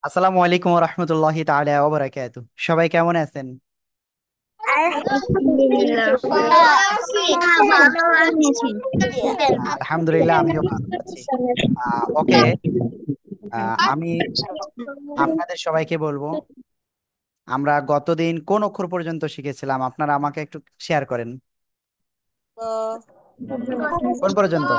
আসসালামু আলাইকুম রহমতুল্লাহি তাআলা ওয়া বারাকাতুহু। সবাই কেমন আছেন? আলহামদুলিল্লাহ। ভালো আছি। আলহামদুলিল্লাহ, আমিও ভালো আছি। ওকে। আমি আপনাদের সবাইকে বলবো, আমরা গতদিন কোন অক্ষর পর্যন্ত শিখেছিলাম? আপনারা আমাকে একটু শেয়ার করেন। কোন পর্যন্ত?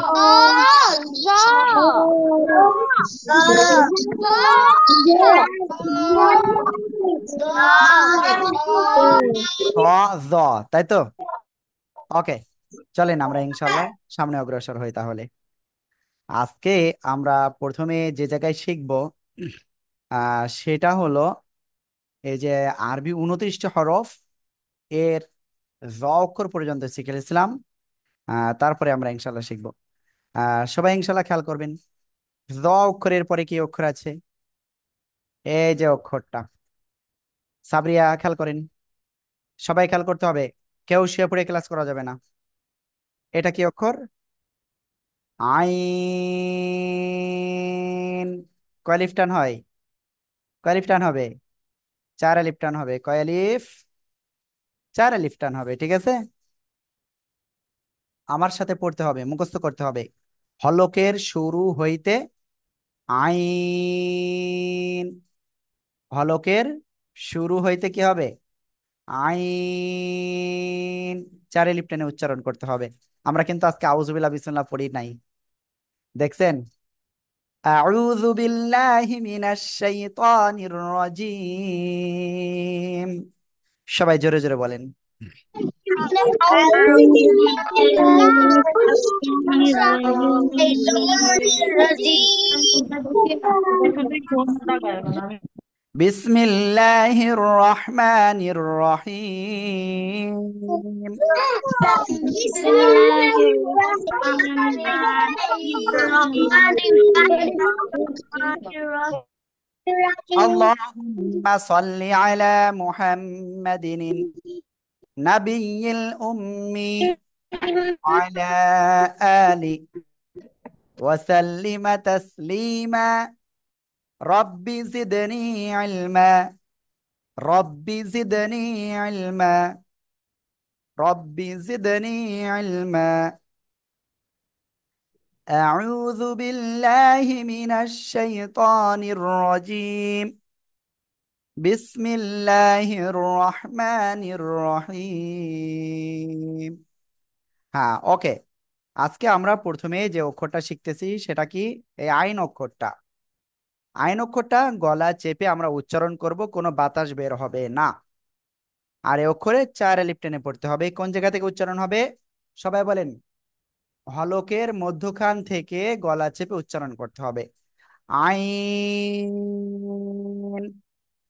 খ, জ, তাই তো? ওকে, চলেন আমরা ইনশাল্লাহ সামনে অগ্রসর হই তাহলে। আজকে আমরা প্রথমে যে জায়গায় শিখব সেটা হলো এই যে আরবি 29টা হরফ এর জ অক্ষর পর্যন্ত শিখেছিলাম। তারপরে আমরা ইনশাল্লাহ শিখব। সবাই ইনশাল্লাহ খেয়াল করবেন, জ অক্ষরের পরে কি অক্ষর আছে? এই যে অক্ষরটা, সাবরিয়া খেয়াল করেন, সবাই খেয়াল করতে হবে, কেউ শুয়ে পড়ে ক্লাস করা যাবে না। এটা কি অক্ষর? আইন। কয় আলিফ টান হয়? কয় আলিফ টান হবে? চার আলিফ টান হবে। কয় আলিফ? চার আলিফ টান হবে, ঠিক আছে। আমার সাথে পড়তে হবে, মুখস্থ করতে হবে। হলকের শুরু হইতে আইন, হলকের শুরু হইতে কি হবে? আইন। চার আলিফ টেনে উচ্চারণ করতে হবে। আমরা কিন্তু আজকে আউযুবিল্লাহ বিসমিল্লাহ পড়ি নাই, দেখছেন? আউযু বিল্লাহি মিনাশ শাইতানির রাজিম। সবাই জোরে জোরে বলেন। বিসমিল্লাহির রহমানির রহিম। আল্লাহুম্মা সাল্লি আলা মুহাম্মাদিন নাবিয়্যিল উম্মি ওয়া আলা আলি ওয়া সাল্লিমা তাসলিমা। রব্বি জিদনি ইলমা, রব্বি জিদনি ইলমা, রব্বি জিদনি ইলমা। আউযু বিল্লাহি মিনাশ শাইতানির রাজীম। বিসমিল্লাহির রহমানির রহিম। হ্যাঁ, ওকে। আজকে আমরা প্রথমে যে অক্ষরটা শিখতেছি সেটা কি? এই আইন অক্ষরটা। আইন অক্ষরটা গলা চেপে আমরা উচ্চারণ করব, কোনো বাতাস বের হবে না। আর এই অক্ষরে চার আলিফ টেনে পড়তে হবে। কোন জায়গা থেকে উচ্চারণ হবে? সবাই বলেন। হলকের মধ্যখান থেকে গলা চেপে উচ্চারণ করতে হবে। আইন।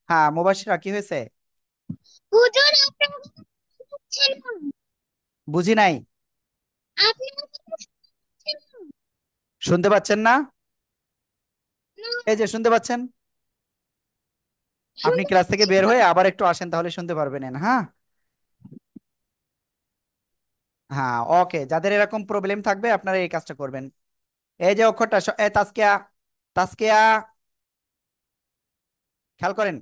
হ্যাঁ, মুবাশশিরা কি হয়েছে? হুজুর, আপনি বুঝছেন না? বুঝি নাই। আপনি বুঝছেন না? শুনতে পাচ্ছেন না? এই যে শুনতে পাচ্ছেন, আপনি শুনতে ক্লাস থেকে পাচ্ছি বের তো। হয়ে আবার একটু আসেন, তাহলে শুনতে পারবেন। হ্যাঁ, হ্যাঁ, ওকে। যাদের এরকম প্রবলেম থাকবে আপনারা এই কাজটা করবেন। এই যে অক্ষরটা তাসকিয়া, তাসকিয়া খেয়াল করেন।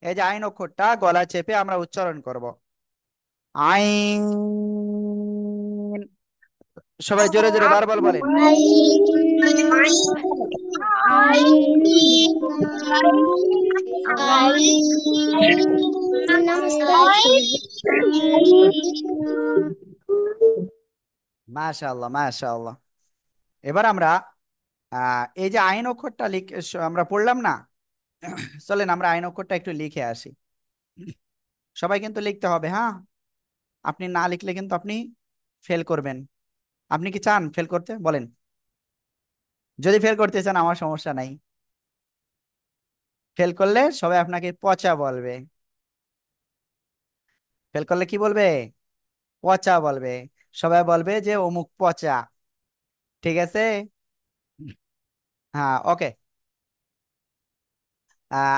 এই যে আইন অক্ষরটা গলা চেপে আমরা উচ্চারণ করব। আইন। সবাই জোরে জোরে বারবার বলেন। মাশাআল্লাহ, মাশাআল্লাহ। এবার আমরা এই যে আইন অক্ষরটা আমরা পড়লাম না? চলেন আমরা আইন অক্ষরটা একটু লিখে আসি। সবাই কিন্তু লিখতে হবে, হ্যাঁ। আপনি না লিখলে কিন্তু আপনি ফেল করবেন। আপনি কি চান ফেল করতে? বলেন। যদি ফেল করতে চান আমার সমস্যা নাই। ফেল করলে সবাই আপনাকে পচা বলবে। ফেল করলে কি বলবে? পচা বলবে। সবাই বলবে যে অমুক পচা। ঠিক আছে। হ্যাঁ, ওকে।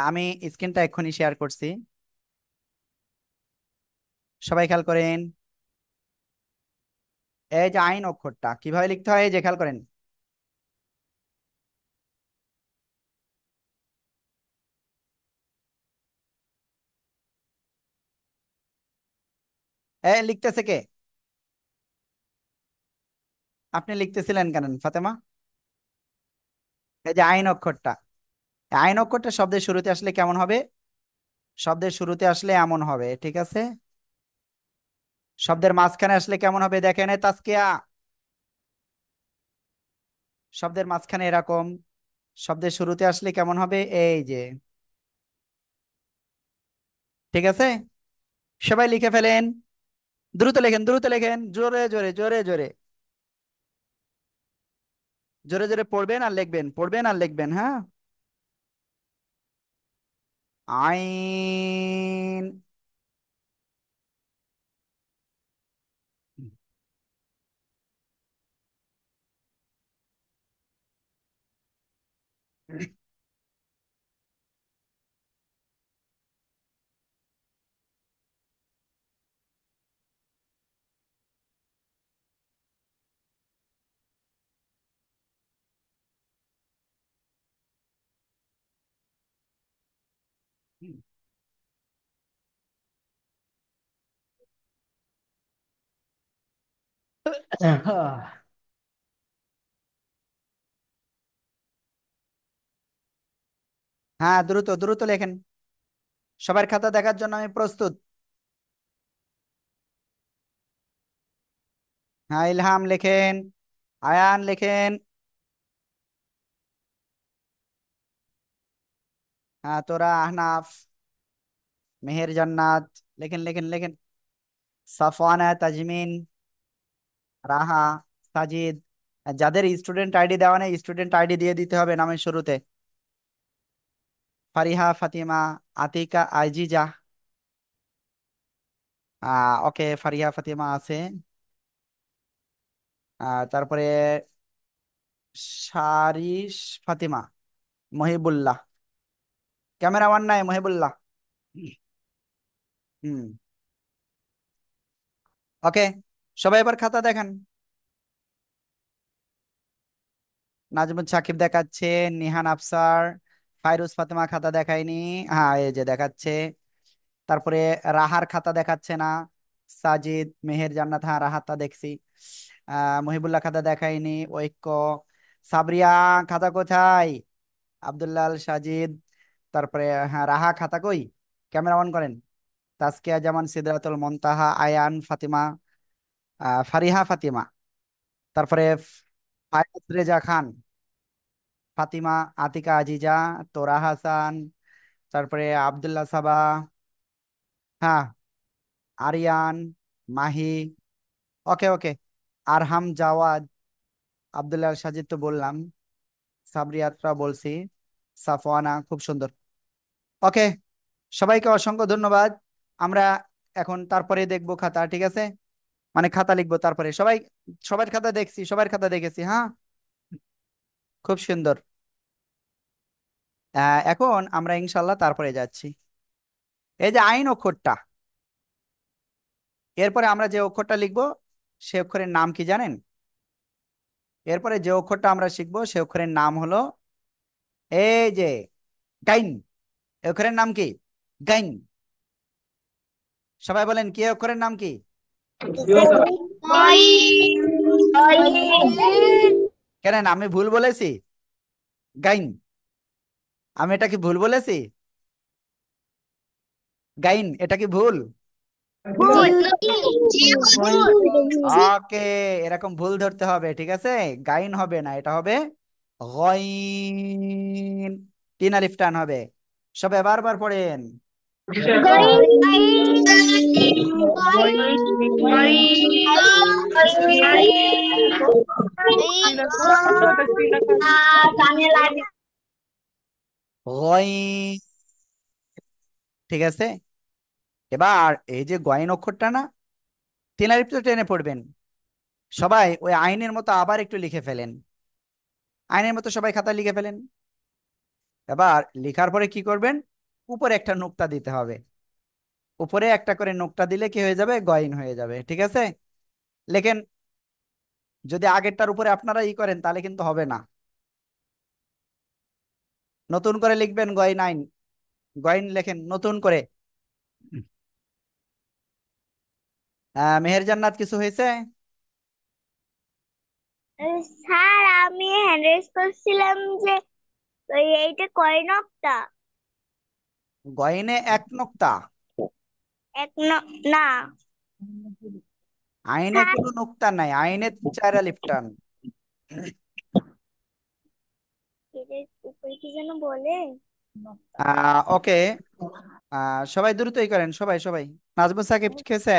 আমি স্ক্রিনটা এক্ষুনি শেয়ার করছি, সবাই খেয়াল করেন। এই যে আইন অক্ষরটা কিভাবে লিখতে হয়, এই যে খেয়াল করেন। । লিখতেছে কে? আপনি লিখতেছিলেন কেন ফাতেমা? এই যে আইন অক্ষরটা, এই আইন অক্ষরটা শব্দের শুরুতে আসলে কেমন হবে? শব্দের শুরুতে আসলে এমন হবে, ঠিক আছে। শব্দের মাঝখানে আসলে কেমন হবে দেখেন, এই তাসকিয়া, শব্দের মাঝখানে এরকম। শব্দের শুরুতে আসলে কেমন হবে, এই যে, ঠিক আছে। সবাই লিখে ফেলেন, দ্রুত লেখেন, দ্রুত লেখেন, জোরে জোরে জোরে জোরে, জোরে জোরে পড়বেন আর লিখবেন, পড়বেন আর লিখবেন, হ্যাঁ। আইন। হ্যাঁ, দ্রুত দ্রুত লেখেন, সবার খাতা দেখার জন্য আমি প্রস্তুত। হ্যাঁ, ইলহাম লেখেন, আয়ান লেখেন, হ্যাঁ তোরা, আহনাফ, মেহের জান্নাত, লেখেন লেখেন লেখেন, সাফওয়ানা, তাজমিন, রাহা, সাজিদ। যাদের স্টুডেন্ট আইডি দেওয়া নেই স্টুডেন্ট আইডি দিয়ে দিতে হবে নামের শুরুতে। ফারিহা, ফাতিমা, আতিকা, আইজিজা। ওকে, ফারিহা ফাতিমা আছে। তারপরে সারিস, ফাতিমা, মহিবুল্লাহ, ক্যামেরাম্যান নাই মহিবুল্লাহ। হুম। ওকে, সবাই এবার খাতা দেখান। নাজমুল সাকিব দেখাচ্ছে, নিহান আফসার, ফাইরুজ ফাতেমা খাতা দেখায়নি। হ্যাঁ, এই যে দেখাচ্ছে। তারপরে রাহার খাতা দেখাচ্ছে না। সাজিদ, মেহের জান্নাত, হ্যাঁ রাহাতটা দেখছি। মহিবুল্লাহ খাতা দেখায়নি। ঐক্য, সাবরিয়া খাতা কোথায়? আব্দুল্লাহ আল সাজিদ। তারপরে হ্যাঁ রাহা খাতা কই? ক্যামেরা অন করেন। তাসকিয়া জামান, সিদরাতুল মুনতাহা, আয়ান, ফাতিমা, ফারিহা ফাতিমা। তারপরে ফায়াজ রেজা খান, ফাতিমা, আতিকা আজিজা, তোরা হাসান, তারপরে আব্দুল্লাহ সাবা, হ্যাঁ, আরিয়ান, মাহি, ওকে ওকে, আরহাম জাওয়াদ, আব্দুল্লাহ সাজিদ তো বললাম, সাবরিয়াতরা বলছি, সাফওয়ানা, খুব সুন্দর। ওকে, সবাইকে অসংখ্য ধন্যবাদ। আমরা এখন তারপরে দেখবো খাতা, ঠিক আছে, মানে খাতা লিখবো তারপরে। সবাই, সবার খাতা দেখছি, সবার খাতা দেখেছি, হ্যাঁ, খুব সুন্দর। এখন আমরা ইনশাল্লাহ তারপরে যাচ্ছি। এই যে আইন অক্ষরটা, এরপরে আমরা যে অক্ষরটা লিখবো সে অক্ষরের নাম কি জানেন? এরপরে যে অক্ষরটা আমরা শিখবো সে অক্ষরের নাম হলো, এই যে, গাইন। এই অক্ষরের নাম কি? গাইন। সবাই বলেন কি, এই অক্ষরের নাম কি? কেন, আমি ভুল বলেছি? গাইন, আমি এটা কি ভুল বলেছি? গাইন, এটা কি ভুল? ওকে, এরকম ভুল ধরতে হবে, ঠিক আছে। গাইন হবে না, এটা হবে গইন। তিন আলিফ টান হবে। সবাই বারবার পড়েন। গইন, ঠিক আছে। এবার এই যে গয়েন অক্ষরটা না, তিন আলিফ তো টেনে পড়বেন। সবাই ওই আইনের মতো আবার একটু লিখে ফেলেন, আইনের মতো সবাই খাতায় লিখে ফেলেন। এবার লিখার পরে কি করবেন, উপরে একটা নোক্তা দিতে হবে। উপরে একটা করে নোক্তা দিলে কি হয়ে যাবে, গয়েন হয়ে যাবে, ঠিক আছে। লেখেন, যদি আগেরটার উপরে আপনারা ই করেন তাহলে কিন্তু হবে না। নতুন করে লিখবেন গয়েন আইন, গয়েন লেখেন নতুন করে। মেহের জান্নাত কিছু হয়েছে? স্যার, আমি হ্যান্ড রেজ করছিলাম যে এইটা কয় নকটা? গয়নে এক নোক্তা। না। আইনে স্যার, কোনো নোক্তা নাই, আইনে চার আলিফ টান। এটার উপরে কি যেন বলে? ওকে। সবাই দ্রুতই করেন, সবাই সবাই। নাজমুল সাকিব খেয়েছে?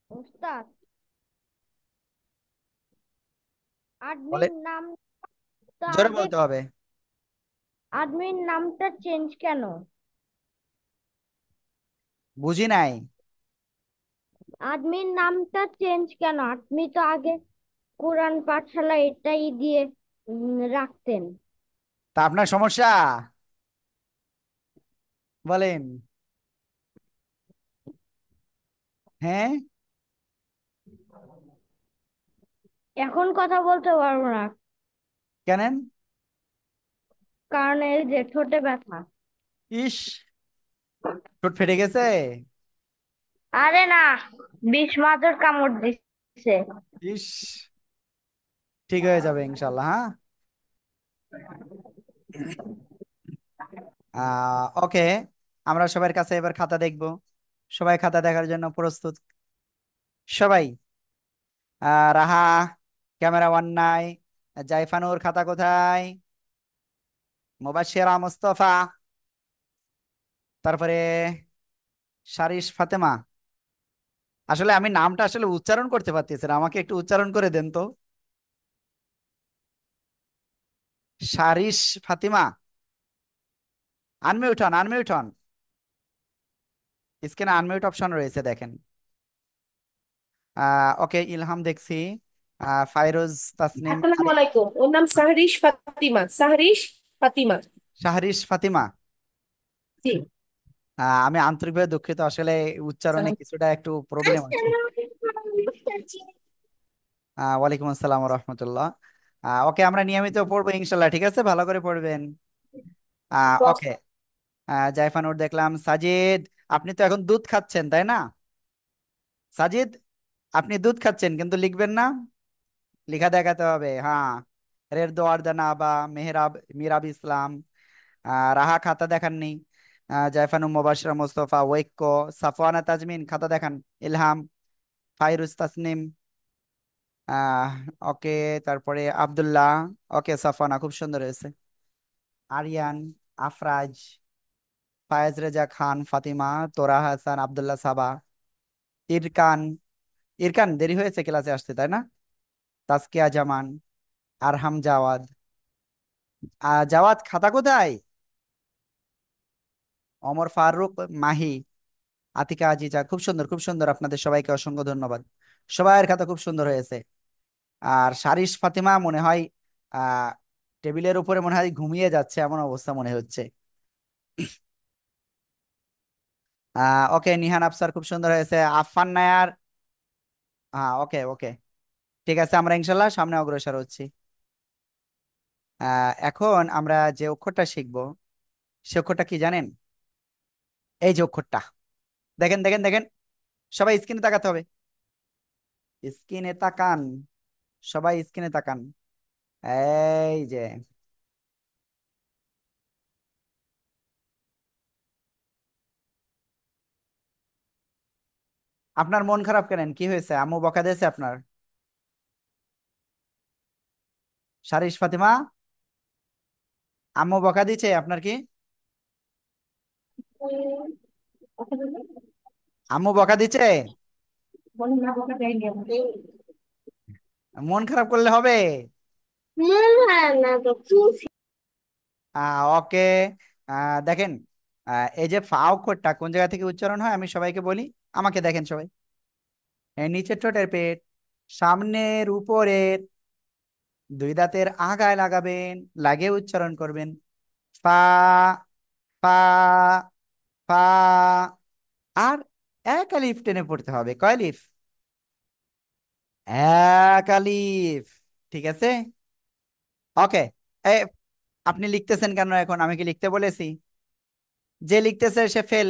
উস্তাদ, বলে, অ্যাডমিন নামটা জোরে আগে, বলতে হবে। অ্যাডমিন নামটা চেঞ্জ কেন? বুঝি নাই। অ্যাডমিন নামটা চেঞ্জ কেন? আপনি তো আগে কোরআন পাঠশালা এটাই দিয়ে রাখতেন। তা আপনার সমস্যা বলেন। হ্যাঁ। এখন কথা বলতে পারবো না, কেনেন? কারণ এই যে ঠোঁটে ব্যথা। ইস, ঠোঁট ফেটে গেছে। আরে না, বিষ মাদুর কামড় দিচ্ছে। ইস, ঠিক হয়ে যাবে ইনশাল্লাহ, হ্যাঁ। ওকে, আমরা সবার কাছে এবার খাতা দেখব। সবাই খাতা দেখার জন্য প্রস্তুত? সবাই। রাহা, ক্যামেরা ওয়ান নাই। জাইফানুর খাতা কোথায়? মুবাশশিরা মুস্তফা, তারপরে শারিস ফাতেমা। আসলে আমি নামটা আসলে উচ্চারণ করতে পারতেছি না, আমাকে একটু উচ্চারণ করে দেন তো। শারিস ফাতিমা। আনমিউট হন, আনমিউট হন। স্ক্রিনে আনমিউট অপশন রয়েছে, দেখেন। ওকে, ইলহাম দেখছি। ফাইরোজ, তাসনিম, আসসালামু আলাইকুম, ওর নাম সাহরিশ ফাতিমা, সাহরিশ ফাতিমা। শাহরিশ ফাতিমা। জি। আমি আন্তরিকভাবে দুঃখিত, আসলে উচ্চারণে সালাম। কিছুটা একটু প্রবলেম আছে। ওয়ালাইকুম আসসালাম রহমতুল্লাহ। ওকে, আমরা নিয়মিত পড়বো ইনশাল্লাহ, ঠিক আছে, ভালো করে পড়বেন। ওকে। জাইফানুর দেখলাম। সাজিদ, আপনি তো এখন দুধ খাচ্ছেন তাই না? সাজিদ, আপনি দুধ খাচ্ছেন কিন্তু লিখবেন না, লিখা দেখাতে হবে, হ্যাঁ। রের দোয়ার দানা বা মেহরাব, মিরাব ইসলাম। রাহা খাতা দেখাননি। জাইফানুর, মুবাশশিরা মুস্তফা, ঐক্য, সাফওয়ানা তাজমিন খাতা দেখান। ইলহাম, ফাইরুজ, তাসনিম। আহ ওকে, তারপরে আব্দুল্লাহ। ওকে, সাফওয়ানা খুব সুন্দর হয়েছে। আরিয়ান, আফরাজ, ফায়েজ রেজা খান, ফাতিমা, তোরা হাসান, আব্দুল্লাহ সাবা, ইরকান। ইরকান দেরি হয়েছে ক্লাসে আসতে তাই না? তাসকিয়া জামান, আরহাম জাওয়াদ। জাওয়াদ খাতা কোথায়? ওমর ফারুক, মাহি, আতিকা আজিজা, খুব সুন্দর খুব সুন্দর, আপনাদের সবাইকে অসংখ্য ধন্যবাদ। সবার খাতা খুব সুন্দর হয়েছে। আর শারিস ফাতিমা মনে হয় আহ টেবিলের উপরে মনে হয় ঘুমিয়ে যাচ্ছে, এমন অবস্থা মনে হচ্ছে। ওকে, নিহান আফসার খুব সুন্দর হয়েছে। আফফান নায়ার। হ্যাঁ, ওকে ওকে, ঠিক আছে, আমরা ইনশাল্লাহ সামনে অগ্রসর হচ্ছি। এখন আমরা যে অক্ষরটা শিখবো, সে অক্ষরটা কি জানেন? এই যে অক্ষরটা, দেখেন দেখেন দেখেন, সবাই স্ক্রিনে তাকাতে হবে। স্ক্রিনে তাকান, সবাই স্ক্রিনে তাকান। এই যে, আপনার মন খারাপ কেন, কি হয়েছে? আম্মু বকা দিয়েছে আপনার? শারিস ফাতিমা, আম্মু বকা দিয়েছে আপনার কি? আম্মু বকা দিচ্ছে? মন খারাপ করলে হবে? ওকে। দেখেন, এই যে ফা অক্ষরটা কোন জায়গা থেকে উচ্চারণ হয় আমি সবাইকে বলি, আমাকে দেখেন সবাই। নিচের ঠোঁটের পেট, সামনের উপরের দুই দাঁতের আগায় লাগাবেন, লাগিয়ে উচ্চারণ করবেন। ফা, ফা, ফা। আর এক আলিফ টেনে পড়তে হবে। কয় আলিফ? এক আলিফ। ঠিক আছে। ওকে। আপনি লিখতেছেন কেন এখন? আমি কি লিখতে বলেছি? যে লিখতেছে সে ফেল।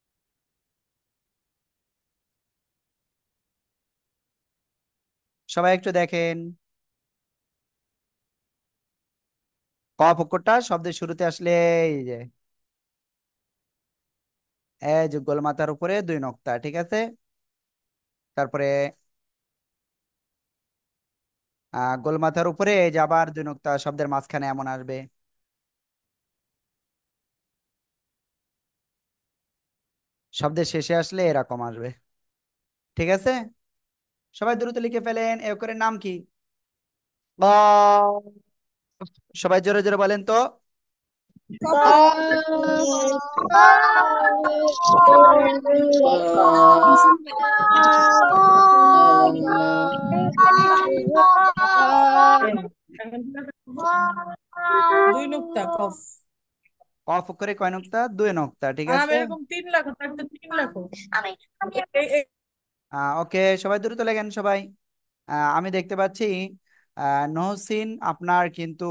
সবাই একটু দেখেন। ক অক্ষরটা শব্দের শুরুতে আসলে এই যে এই যে গোলমাথার উপরে দুই নক্তা, ঠিক আছে। তারপরে গোলমাথার উপরে এই যে আবার দুই নক্তা শব্দের মাঝখানে এমন আসবে। শব্দের শেষে আসলে এরকম আসবে, ঠিক আছে। সবাই দ্রুত লিখে ফেলেন। এ অক্ষরের নাম কি? ক। সবাই জোরে জোরে বলেন তো। কফ। দুই নুক্তা কফ। কফ অক্ষরে কয় নক্তা? দুই নক্তা, ঠিক আর আমি আছে। এরকম 3 লাখ থাকতে 3 লাখ। ওকে, সবাই দ্রুত লেখেন সবাই। আমি দেখতে পাচ্ছি নহসিন আপনার কিন্তু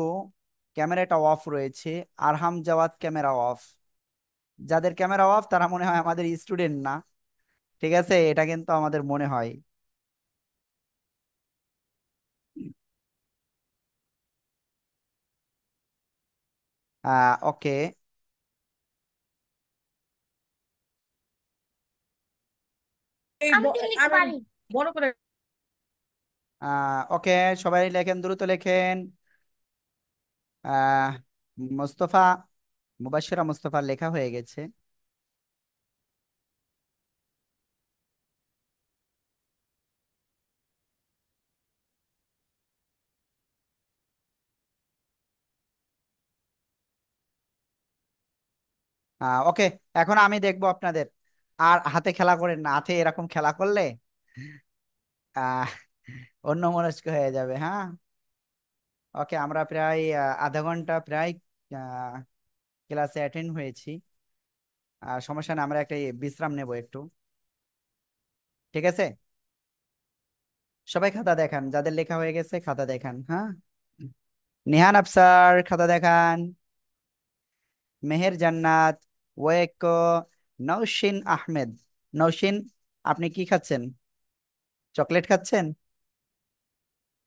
ক্যামেরাটা অফ রয়েছে। আরহাম জাওয়াদ ক্যামেরা অফ। যাদের ক্যামেরা অফ তারা মনে হয় আমাদের স্টুডেন্ট না, ঠিক আছে, এটা কিন্তু আমাদের মনে হয়। ওকে। আমি লিখতে পারি বড় করে। ওকে, সবাই লেখেন, দ্রুত লেখেন। আহ মোস্তফা, মুবাশশিরা মুস্তফা লেখা হয়ে গেছে। ওকে, এখন আমি দেখবো আপনাদের। আর হাতে খেলা করেন না, হাতে এরকম খেলা করলে আহ অন্য মনস্ক হয়ে যাবে, হ্যাঁ। ওকে, আমরা প্রায় আধা ঘন্টা প্রায় ক্লাসে অ্যাটেন্ড হয়েছি। সমস্যা না, আমরা একটা বিশ্রাম নেব একটু, ঠিক আছে। সবাই খাতা দেখান, যাদের লেখা হয়ে গেছে খাতা দেখান, হ্যাঁ। নিহান আফসার খাতা দেখান। মেহের জান্নাত, ওয়েক, নৌশিন আহমেদ। নৌশিন, আপনি কি খাচ্ছেন? চকলেট খাচ্ছেন?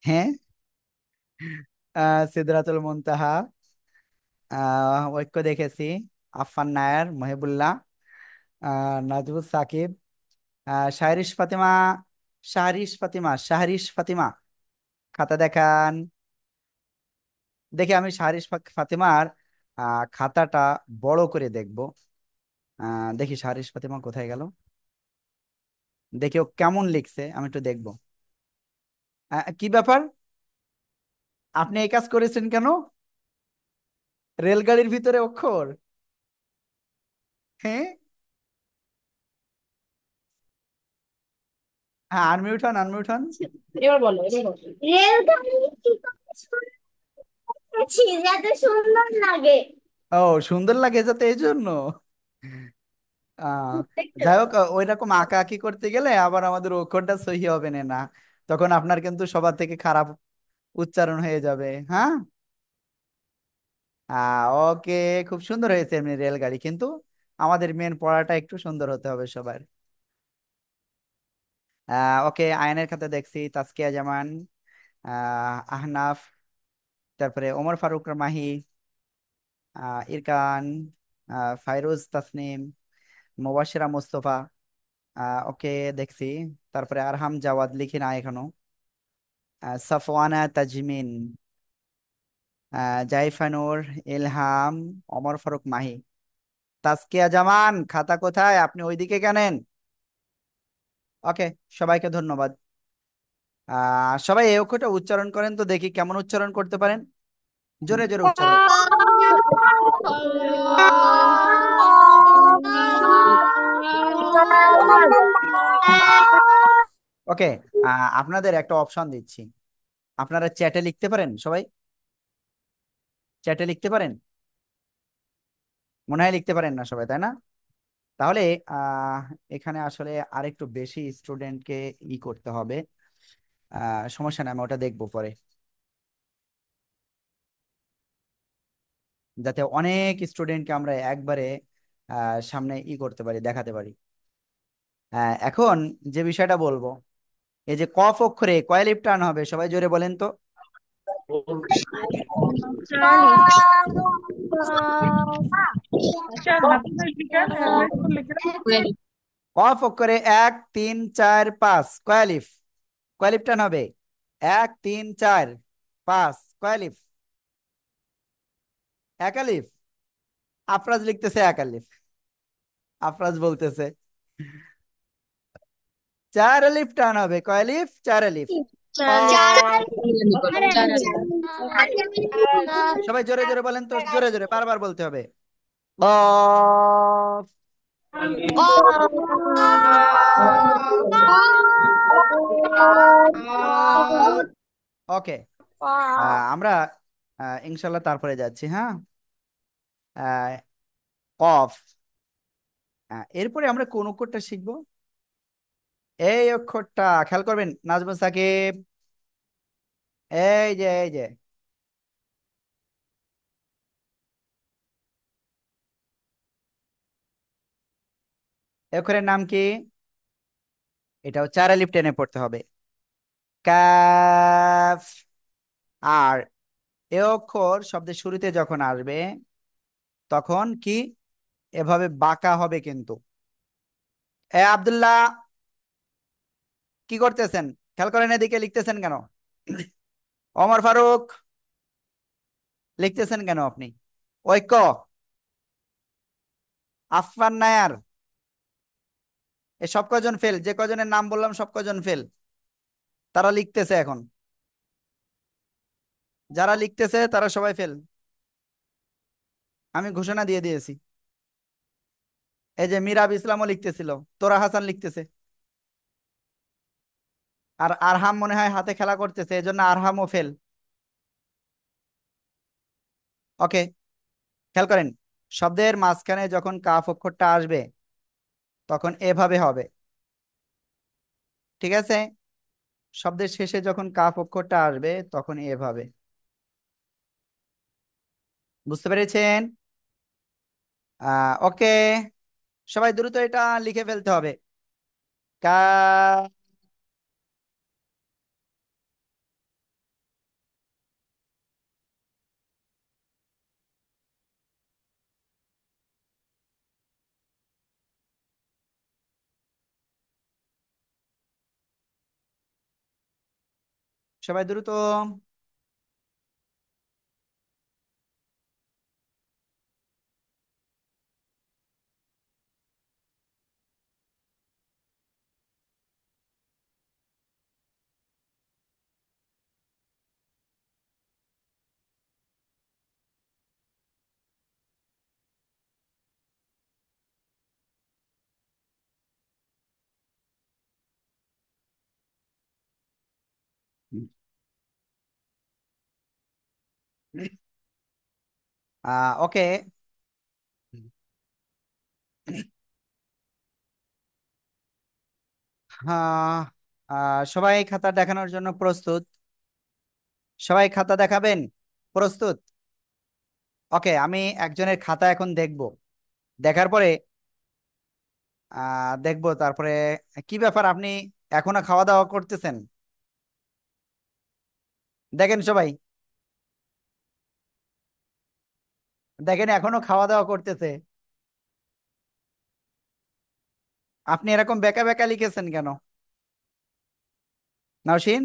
হ্যাঁ। সিদরাতুল মুনতাহা, ঐক্য দেখেছি। আফফান নায়ার, মহিবুল্লাহ, নাজবুল সাকিব, শাহরিশ ফাতিমা। শাহরিশ ফাতিমা খাতা দেখান। দেখি আমি ফাতিমার খাতাটা বড় করে দেখব। দেখি শাহরিশ ফাতিমা কোথায় গেল। দেখি ও কেমন লিখছে, আমি একটু দেখবো। কি ব্যাপার, আপনি এই কাজ করেছেন কেন? রেলগাড়ির ভিতরে অক্ষর? হ্যাঁ। হ্যাঁ, আনমিউট হন, আনমিউট হন। এবার বলো, এবার বলো। রেলগাড়ি কি করে শুনেছি যাতে সুন্দর লাগে। ও, সুন্দর লাগে যাতে এই জন্য। আহ দেখতে যাই পারো। হোক, ওই রকম আঁকা আঁকি করতে গেলে আবার আমাদের অক্ষরটা সহি হবে না না, তখন আপনার কিন্তু সবার থেকে খারাপ উচ্চারণ হয়ে যাবে, হ্যাঁ। ওকে, খুব সুন্দর হয়েছে এমনি রেলগাড়ি, কিন্তু আমাদের মেন পড়াটা একটু সুন্দর হতে হবে সবার। ওকে, আয়নের খাতা দেখছি তাসকিয়া জামান, আহনাফ, তারপরে ওমর ফারুক মাহি, ইরকান, ফাইরুজ তাসনিম, মুবাশশিরা মুস্তফা। ওকে, দেখছি। তারপরে আরহাম জাওয়াদ লিখি না এখনো। সাফওয়ানা তাজমিন, জাইফানুর, ইলহাম, ওমর ফারুক মাহি। তাসকিয়া জামান খাতা কোথায়? আপনি ওইদিকে কেনেন? ওকে, সবাইকে ধন্যবাদ। সবাই এই অক্ষরটা উচ্চারণ করেন তো দেখি কেমন উচ্চারণ করতে পারেন। জোরে জোরে উচ্চারণ। ওকে, আপনাদের একটা অপশন দিচ্ছি। আপনারা চ্যাটে লিখতে পারেন সবাই? চ্যাটে লিখতে পারেন? মনে হয় লিখতে পারেন না সবাই, তাই না? তাহলে আহ এখানে আসলে আরেকটু বেশি স্টুডেন্টকে করতে হবে। সমস্যা নেই, আমি ওটা দেখবো পরে, যাতে অনেক স্টুডেন্টকে আমরা একবারে সামনে করতে পারি, দেখাতে পারি। এখন যে বিষয়টা বলবো, এই যে কফ অক্ষরে কয় লিফ টান হবে, সবাই জোরে বলেন তো। কফ অক্ষরে 1 3 4 5 কয় লিফ, কয় লিফ টান হবে? 1 3 4 5 কয় লিফ? একালিফ। আফরাজ লিখতেছে একালিফ, আফরাজ বলতেছে 4 আলিফ টান হবে। কয় লিফ? 4 আলিফ। কফ। সবাই জোরে জোরে বলেন তো, জোরে জোরে বারবার বলতে হবে। কফ। ওকে। আমরা ইনশাল্লাহ তারপরে যাচ্ছি, হ্যাঁ। আহ, কফ। এরপরে আমরা কোন অক্ষরটা শিখবো? এই অক্ষরটা খেয়াল করবেন নাজমুল সাকিব। এই যে এই অক্ষরের নাম কি? এটাও 4 আলিফ টেনে পড়তে হবে। কাফ। আর এ অক্ষর শব্দের শুরুতে যখন আসবে তখন কি এভাবে বাঁকা হবে কিন্তু। এ আব্দুল্লাহ, কি করতেছেন? খেয়াল করেন এদিকে, লিখতেছেন কেন? ওমর ফারুক, লিখতেছেন কেন আপনি? ঐক্য। আফফান নায়ার, এ সব কজন ফেল, যে কজনের নাম বললাম সব কজন ফেল। তারা লিখতেছে এখন, যারা লিখতেছে তারা সবাই ফেল। আমি ঘোষণা দিয়ে দিয়েছি। এই যে মিরাব ইসলামও লিখতেছিল, তোরা হাসান লিখতেছে, আর আরহাম মনে হয় হাতে খেলা করতেছে, এজন্য আরহামও ফেল। ওকে। খেয়াল করেন, শব্দের মাঝখানে যখন কাফ অক্ষরটা আসবে তখন এভাবে হবে, ঠিক আছে? শব্দের শেষে যখন কাফ অক্ষরটা আসবে তখন এভাবে। বুঝতে পেরেছেন? ওকে। সবাই দ্রুত এটা লিখে ফেলতে হবে। কা। সবাই দ্রুত। ওকে। হ্যাঁ। সবাই খাতা দেখানোর জন্য প্রস্তুত? সবাই খাতা দেখাবেন? প্রস্তুত? ওকে, আমি একজনের খাতা এখন দেখব, দেখার পরে দেখবো তারপরে। কি ব্যাপার, আপনি এখনো খাওয়া দাওয়া করতেছেন? দেখেন সবাই, দেখেন এখনো খাওয়া দাওয়া করতেছে। আপনি এরকম বেকা বেকা লিখেছেন কেন? নওশিন,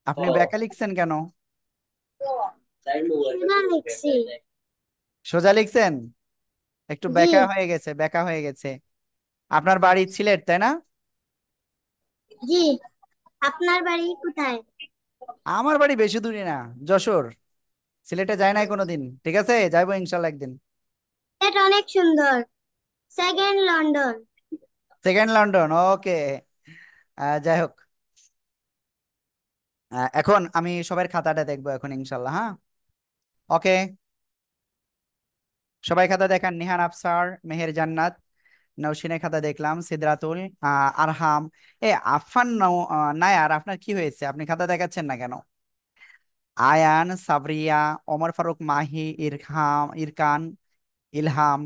আপনি বেকা লিখছেন কেন? না লিখছি। সোজা লিখছেন? একটু জি। বেকা হয়ে গেছে, বেকা হয়ে গেছে। আপনার বাড়ি সিলেট, তাই না? জি। আপনার বাড়ি কোথায়? আমার বাড়ি বেশি দূরে না, যশোর। সিলেটে যাই নাই কোনোদিন, ঠিক আছে, যাইবো ইনশাল্লাহ একদিন। এটা অনেক সুন্দর। Second London. সেকেন্ড লন্ডন, ওকে। যাই হোক, এখন আমি সবার খাতাটা দেখবো এখন ইনশাল্লাহ, হ্যাঁ। ওকে। সবাই খাতা দেখান। নিহান আফসার, মেহের জান্নাত, নৌসিনের খাতা দেখলাম, সিদরাতুল, আরহাম। এ আফফান নায়ার, আপনার কি হয়েছে? আপনি খাতা দেখাচ্ছেন না কেন? আয়ান, সাবরিয়া, ওমর ফারুক, মাহি, ইরহাম, ইরকান, ইলহাম,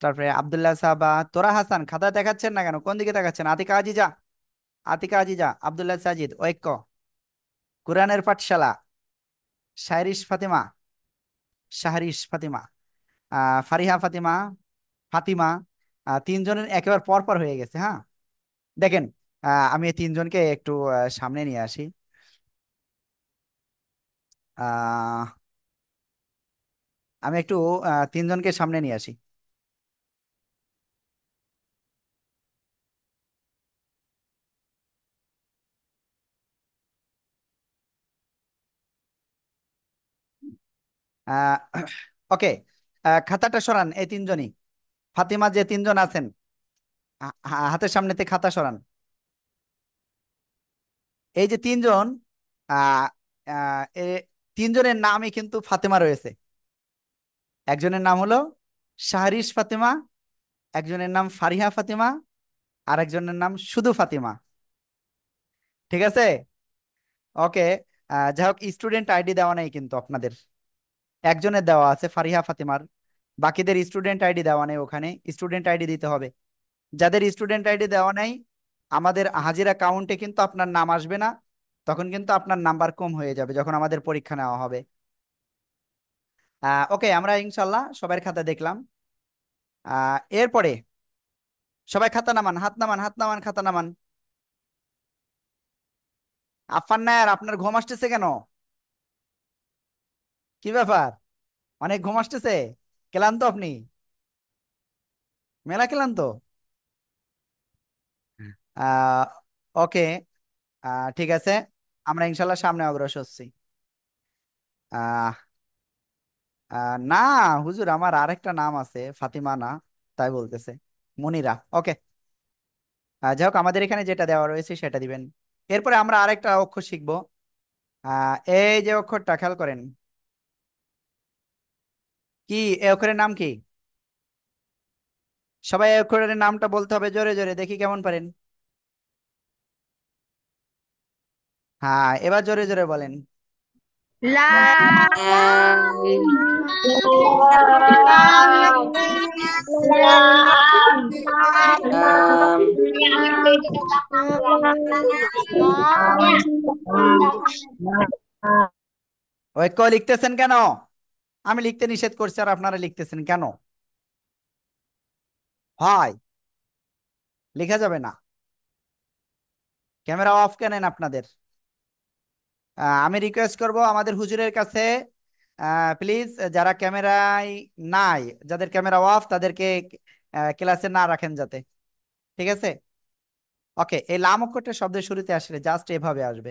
তারপরে আব্দুল্লাহ সাবা, তোরা হাসান, খাতা দেখাচ্ছেন না কেন? কোন দিকে দেখাচ্ছেন? আতিকা আজিজা, আতিকা আজিজা, আব্দুল্লাহ সাজিদ, ঐক্য, কোরআনের পাঠশালা, শাহরিশ ফাতেমা, শাহরিশ ফাতিমা, ফারিহা ফাতিমা, ফাতিমা। তিনজনের একেবারে পর পর হয়ে গেছে, হ্যাঁ। দেখেন, আমি এই তিনজনকে একটু সামনে নিয়ে আসি। আহ, আমি একটু তিনজনকে সামনে নিয়ে আসি। আহ, ওকে, খাতাটা সরান এই তিনজনই। ফাতিমা যে তিনজন আছেন, হাতের সামনেতে খাতা সরান। এই যে তিনজন, আহ, এ তিনজনের নামই কিন্তু ফাতেমা রয়েছে। একজনের নাম হলো শাহরিশ ফাতেমা, একজনের নাম ফারিহা ফাতিমা, আর একজনের নাম শুধু ফাতিমা। ঠিক আছে? ওকে। যাই হোক, স্টুডেন্ট আইডি দেওয়া নেই কিন্তু আপনাদের। একজনের দেওয়া আছে ফারিহা ফাতিমার, বাকিদের স্টুডেন্ট আইডি দেওয়া নেই। ওখানে স্টুডেন্ট আইডি দিতে হবে। যাদের স্টুডেন্ট আইডি দেওয়া নেই, আমাদের হাজিরা কাউন্টে কিন্তু আপনার নাম আসবে না। তখন কিন্তু আপনার নাম্বার কম হয়ে যাবে যখন আমাদের পরীক্ষা নেওয়া হবে। ওকে, আমরা ইনশাল্লাহ সবার খাতা দেখলাম। এরপরে সবাই খাতা নামান, হাত নামান, হাত নামান, খাতা নামান। আফফান নায়ার, আপনার ঘুম আসতেছে কেন? কি ব্যাপার? অনেক ঘুম আসতেছে? ক্লান্ত আপনি? মেলা ক্লান্ত? আহ ওকে, ঠিক আছে। আমরা ইনশাল্লাহ সামনে অগ্রসর হচ্ছি। আহ না, হুজুর, আমার আরেকটা নাম আছে, ফাতিমা না, তাই বলতেছে। মনিরা। ওকে। যাই হোক, আমাদের এখানে যেটা দেওয়া রয়েছে সেটা দিবেন। এরপরে আমরা আরেকটা অক্ষর শিখবো। এই যে অক্ষরটা খেয়াল করেন, কি এই অক্ষরের নাম কি? সবাই এই অক্ষরের নামটা বলতে হবে জোরে জোরে, দেখি কেমন পারেন। হ্যাঁ, এবার জোরে জোরে বলেন। লাম। ঐক্য লিখতেছেন কেন? আমি লিখতে নিষেধ করছি আর আপনারা লিখতেছেন কেন? হয়, লেখা যাবে না। ক্যামেরা অফ কেন আপনাদের? আমি রিকোয়েস্ট করব আমাদের হুজুরের কাছে, প্লিজ, যারা ক্যামেরায় নাই, যাদের ক্যামেরা অফ, তাদেরকে ক্লাসে না রাখেন যাতে। ঠিক আছে? ওকে, এই লাম অক্ষরটা শব্দের শুরুতে আসলে জাস্ট এভাবে আসবে।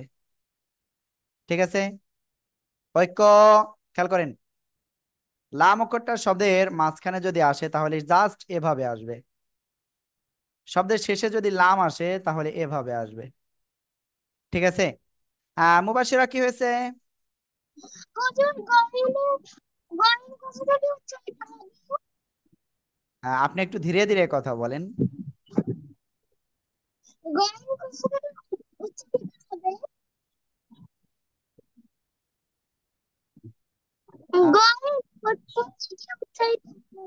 ঠিক আছে? ঐক্য, খেয়াল করেন, লাম অক্ষরটা শব্দের মাঝখানে যদি আসে তাহলে জাস্ট এভাবে আসবে। শব্দের শেষে যদি লাম আসে তাহলে এভাবে আসবে। ঠিক আছে? মুবাশিরা, কি হয়েছে? হুজুর গরমে গরম কোথা থেকে উচ্চারিত হবে? আপনি একটু ধীরে ধীরে কথা বলেন। গরম কোথা থেকে উচ্চারিত হবে? আহ, গরম কোথা থেকে উচ্চারিত হবে?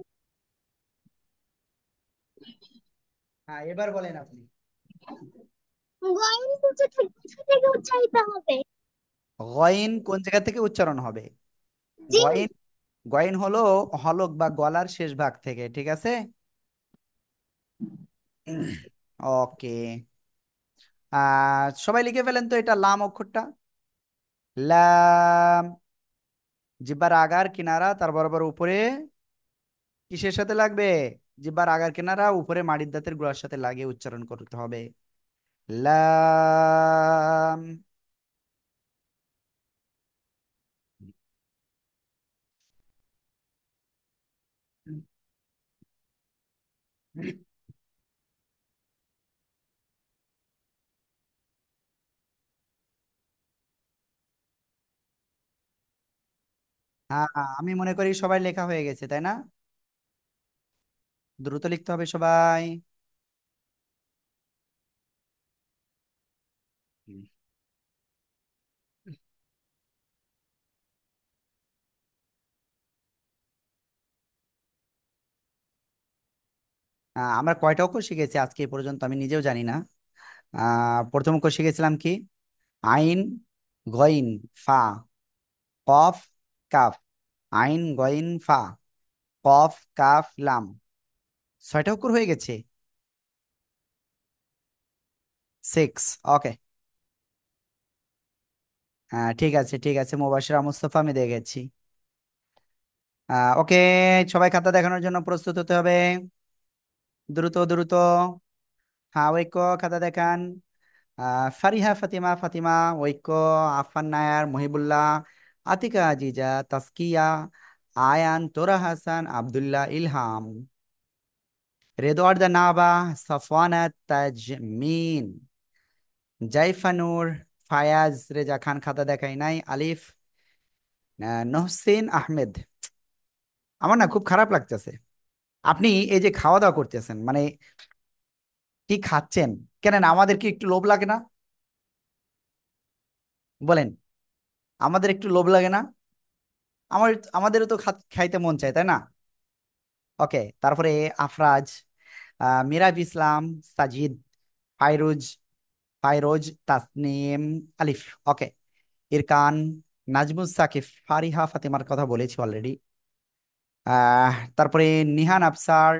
হ্যাঁ, এবার বলেন আপনি। গরম কোথা থেকে উচ্চারিত হবে? গয়েন কোন জায়গা থেকে উচ্চারণ হবে? জিম। গয়েন, গয়েন হলো হলক বা গলার শেষ ভাগ থেকে। ঠিক আছে? ওকে। সবাই লিখে ফেলেন তো এটা লাম অক্ষরটা। লাম, জিব্বার আগার কিনারা তার বরাবর উপরে কিসের সাথে লাগবে? জিব্বার আগার কিনারা উপরে মাড়ির দাঁতের গোড়ার সাথে লাগিয়ে উচ্চারণ করতে হবে। লাম। হ্যাঁ, আমি মনে করি সবাই লেখা হয়ে গেছে, তাই না? দ্রুত লিখতে হবে সবাই। আমরা কয়টা অক্ষর শিখেছি আজকে এ পর্যন্ত আমি নিজেও জানি না। প্রথম অক্ষর শিখেছিলাম কি? আইন, গইন, ফা, কফ, কাফ। আইন, গইন, ফা, কফ, কাফ, লাম। 6টা অক্ষর হয়ে গেছে। 6। ওকে। ঠিক আছে, ঠিক আছে, মুবাশিরা মুস্তফা আমি দেখেছি। ওকে, সবাই খাতা দেখানোর জন্য প্রস্তুত হতে হবে। দ্রুত দ্রুত। হ্যাঁ, ঐক্য, খাতা দেখান। ফারিহা ফাতিমা, ফাতিমা, ঐক্য, আফান নায়ার, মহিবুল্লাহ, আতিকা আজিজা, তাসকিয়া, আয়ান, তোরা হাসান, আব্দুল্লাহ, ইলহাম, রেদওয়ার্দা নাবা, সাফওয়ানা তাজমিন, জাইফানুর, ফায়াজ রেজা খান খাতা দেখাই নাই, আলিফ, নহসিন আহমেদ। আমার না খুব খারাপ লাগতেছে। আপনি এই যে খাওয়া দাওয়া করতেছেন, মানে কি খাচ্ছেন? কেন না, আমাদের কি একটু লোভ লাগে না? বলেন, আমাদের একটু লোভ লাগে না? আমাদেরও তো খাইতে মন চায়, তাই না? ওকে, তারপরে আফরাজ, মিরাজ ইসলাম, সাজিদ, ফাইরুজ, ফাইরোজ, তাসনিম, আলিফ। ওকে, ইরকান, নাজমুস সাকিফ, ফারিহা ফাতিমার কথা বলেছি অলরেডি। তারপরে নিহান আফসার।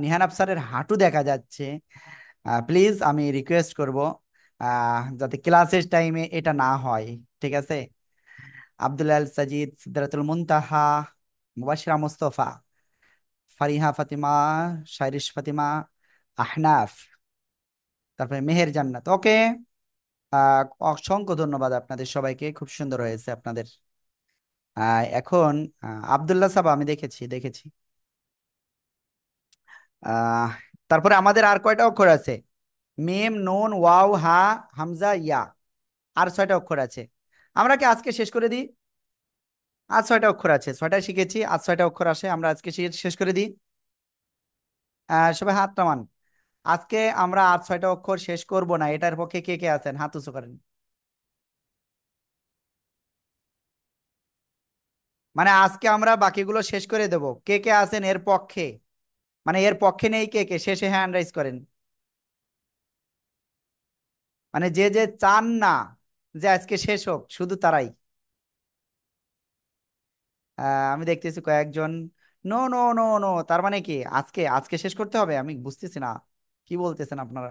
নিহান আফসারের হাঁটু দেখা যাচ্ছে। প্লিজ আমি রিকোয়েস্ট করব যাতে ক্লাসের টাইমে এটা না হয়। ঠিক আছে। আব্দুল সাজিদ, সিদ্দারাতুল মুনতাহা, মুবাশিরা মুস্তফা, ফারিহা ফাতিমা, শাইরিশ ফাতিমা, আহনাফ, তারপরে মেহের জান্নাত। ওকে। অসংখ্য ধন্যবাদ আপনাদের সবাইকে, খুব সুন্দর হয়েছে আপনাদের। এখন আব্দুল্লাহ সাবা আমি দেখেছি দেখেছি। আহ তারপরে আমাদের আর কয়টা অক্ষর আছে? মিম, নুন, ওয়াও, হা, হামজা, ইয়া। আর 6টা অক্ষর আছে। আমরা কি আজকে শেষ করে দিই? আজ 6টা অক্ষর আছে, 6টা শিখেছি, আজ 6টা অক্ষর আসে, আমরা আজকে শেষ করে দিই। সবাই হাত নামান। আজকে আমরা আজ 6টা অক্ষর শেষ করব না, এটার পক্ষে কে কে আছেন হাত উঁচু করেন। মানে আজকে আমরা বাকিগুলো শেষ করে দেব, কে কে আছেন এর পক্ষে? মানে এর পক্ষে নেই কে কে, শেষে হ্যান্ড রাইজ করেন। মানে যে যে চান না যে আজকে শেষ হোক, শুধু তারাই। আমি দেখতেছি কয়েকজন। নো নো নো নো, তার মানে কি আজকে আজকে শেষ করতে হবে? আমি বুঝতেছি না কি বলতেছেন আপনারা।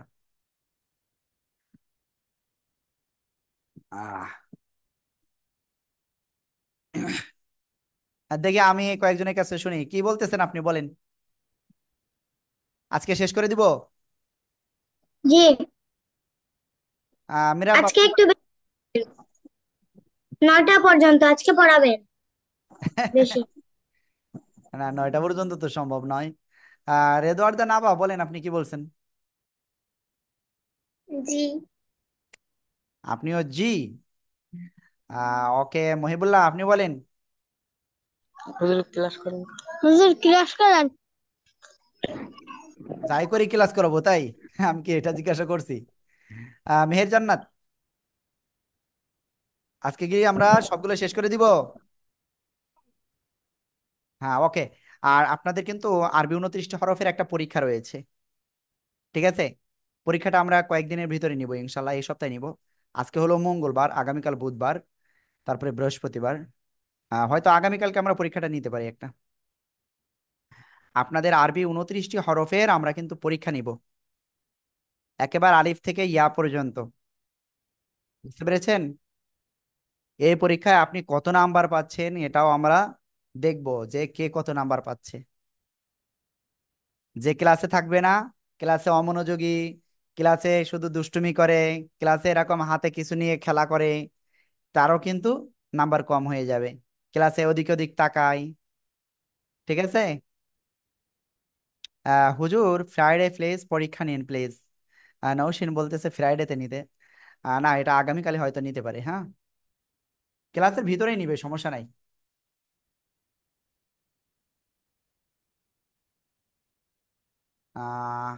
আহ আর দেখি আমি কয়েকজনের কাছে শুনি কি বলতেছেন, আপনি বলেন। আজকে শেষ করে দিব? জি। মিরাব আজকে আপনি একটু 9টা পর্যন্ত আজকে পড়াবেন বেশি। না, 9টা পর্যন্ত তো সম্ভব নয়। রেদওয়ার্দা নাবা বলেন, আপনি কি বলছেন? জি। আপনিও জি। ওকে, মহিবুল্লাহ আপনি বলেন। হুজুর ক্লাস করেন। হুজুর ক্লাস করেন। যাই করি ক্লাস করাবো তাই? আমি কি এটা জিজ্ঞাসা করছি? মেহের জান্নাত, আজকে কি আমরা সবগুলো শেষ করে দিব? হ্যাঁ, ওকে। আর আপনাদের কিন্তু আরবি 29টি হরফের একটা পরীক্ষা রয়েছে। ঠিক আছে। পরীক্ষাটা আমরা কয়েকদিনের ভিতরে নিব ইনশাল্লাহ, এই সপ্তাহে নিব। আজকে হলো মঙ্গলবার, আগামীকাল বুধবার, তারপরে বৃহস্পতিবার। হয়তো আগামীকালকে আমরা পরীক্ষাটা নিতে পারি একটা। আপনাদের আরবি 29টি হরফের আমরা কিন্তু পরীক্ষা নিব, একেবারে আলিফ থেকে ইয়া পর্যন্ত। বুঝতে পেরেছেন? এই পরীক্ষায় আপনি কত নাম্বার পাচ্ছেন এটাও আমরা দেখব, যে কে কত নাম্বার পাচ্ছে। যে ক্লাসে থাকবে না, ক্লাসে অমনোযোগী, ক্লাসে শুধু দুষ্টুমি করে, ক্লাসে এরকম হাতে কিছু নিয়ে খেলা করে, তারও কিন্তু নাম্বার কম হয়ে যাবে। ক্লাসে ওদিক ওদিক তাকায়। ঠিক আছে। হুজুর ফ্রাইডে প্লিজ পরীক্ষা নিন প্লিজ। নৌসিন বলতেছে ফ্রাইডেতে নিতে। না, এটা আগামীকালে হয়তো নিতে পারে, হ্যাঁ। ক্লাসের ভিতরেই নিবে, সমস্যা নাই। আহ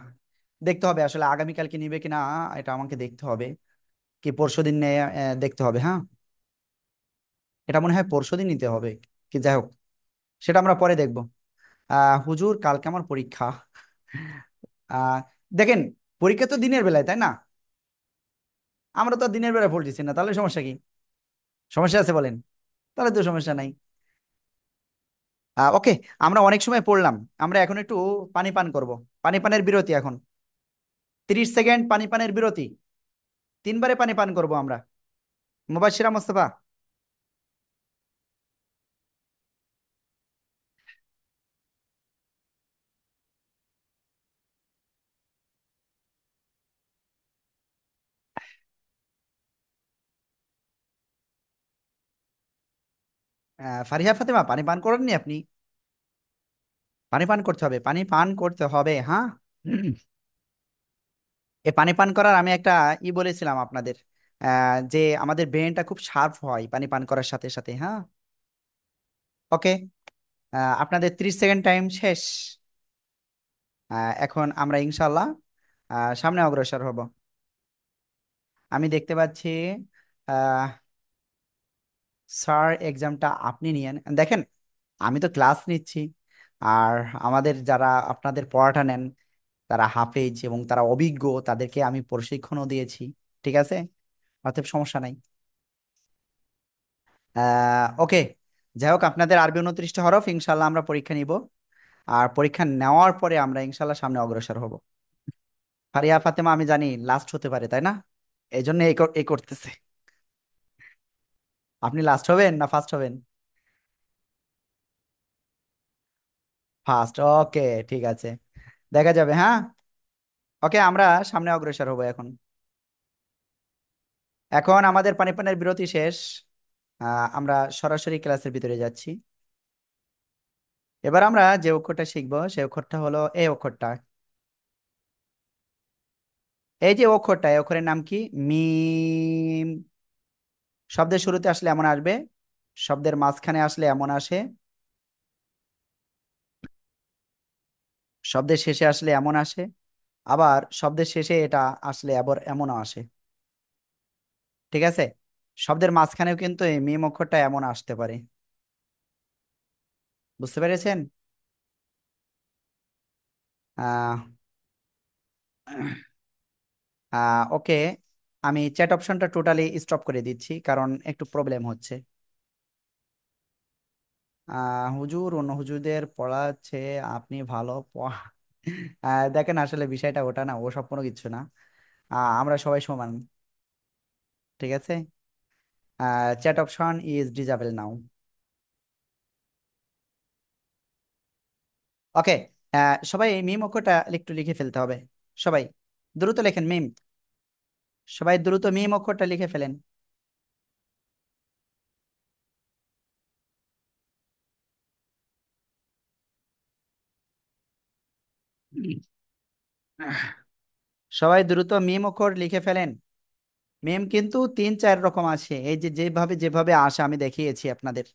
দেখতে হবে আসলে আগামীকালকে নিবে কিনা, এটা আমাকে দেখতে হবে। কি পরশুদিন দেখতে হবে, হ্যাঁ। এটা মনে হয় পরশুদিন নিতে হবে। কি যাই হোক, সেটা আমরা পরে দেখব। হুজুর কালকে আমার পরীক্ষা। আহ দেখেন, পরীক্ষা তো দিনের বেলায়, তাই না? আমরা তো আর দিনের বেলায় পড়তেছি না, তাহলে সমস্যা কি? সমস্যা আছে বলেন? তাহলে তো সমস্যা নাই। ওকে, আমরা অনেক সময় পড়লাম, আমরা এখন একটু পানি পান করব। পানি পানের বিরতি এখন, 30 সেকেন্ড পানি পানের বিরতি। 3বারে পানি পান করব আমরা। মুবাশশিরা মোস্তফা। ফারিহা ফাতেমা, পানি পান করেননি আপনি? পানি পান করতে হবে, পানি পান করতে হবে, হ্যাঁ। এই পানি পান করার আমি একটা বলেছিলাম আপনাদের, যে আমাদের ব্রেনটা খুব শার্প হয় পানি পান করার সাথে সাথে, হ্যাঁ। ওকে, আপনাদের 30 সেকেন্ড টাইম শেষ। এখন আমরা ইনশাল্লাহ সামনে অগ্রসর হব। আমি দেখতে পাচ্ছি আহ স্যার, এক্সামটা আপনি নিয়েন, দেখেন আমি তো ক্লাস নিচ্ছি, আর আমাদের যারা আপনাদের পড়াটা নেন তারা হাফেজ এবং তারা অভিজ্ঞ, তাদেরকে আমি প্রশিক্ষণও দিয়েছি। ঠিক আছে, অতএব সমস্যা নাই। ওকে, যাই হোক, আপনাদের আরবি 29টা হরফ ইনশাল্লাহ আমরা পরীক্ষা নিব, আর পরীক্ষা নেওয়ার পরে আমরা ইনশাল্লাহ সামনে অগ্রসর হব। ফারিয়া ফাতেমা আমি জানি লাস্ট হতে পারে, তাই না? এই জন্য এই করতেছে। আপনি লাস্ট হবেন না ফার্স্ট হবেন? ফার্স্ট, ওকে, ঠিক আছে, দেখা যাবে, হ্যাঁ। ওকে, আমরা সামনে অগ্রসর হব এখন। এখন আমাদের পানি পানের বিরতি শেষ। আমরা সরাসরি ক্লাসের ভিতরে যাচ্ছি। এবার আমরা যে অক্ষরটা শিখবো সেই অক্ষরটা হলো এই অক্ষরটা। এই যে অক্ষরটা, এই অক্ষরের নাম কি? মিম। শব্দের শুরুতে আসলে এমন আসবে, শব্দের মাঝখানে আসলে এমন আসে, শব্দের শেষে আসলে এমন আসে, আবার শব্দের শেষে এটা আসলে আবার এমনও আসে। ঠিক আছে, শব্দের মাঝখানেও কিন্তু এই মিম অক্ষরটা এমন আসতে পারে। বুঝতে পেরেছেন? আহ ওকে, আমি চ্যাট অপশনটা টোটালি স্টপ করে দিচ্ছি কারণ একটু প্রবলেম হচ্ছে। হুজুর অন্য হুজুরদের পড়াচ্ছে, আপনি ভালো দেখেন আসলে বিষয়টা ওটা না, ও সব কোনো কিছু না। আমরা সবাই সমান। ঠিক আছে, চ্যাট অপশন ইজ ডিজেবল নাও। ওকে, সবাই এই মিম অক্ষরটা একটু লিখে ফেলতে হবে। সবাই দ্রুত লেখেন মিম। সবাই দ্রুত মিম অক্ষরটা লিখে ফেলেন। সবাই দ্রুত মিম অক্ষর লিখে ফেলেন। মিম কিন্তু 3-4 রকম আছে, এই যে যেভাবে যেভাবে আসে আমি দেখিয়েছি আপনাদের।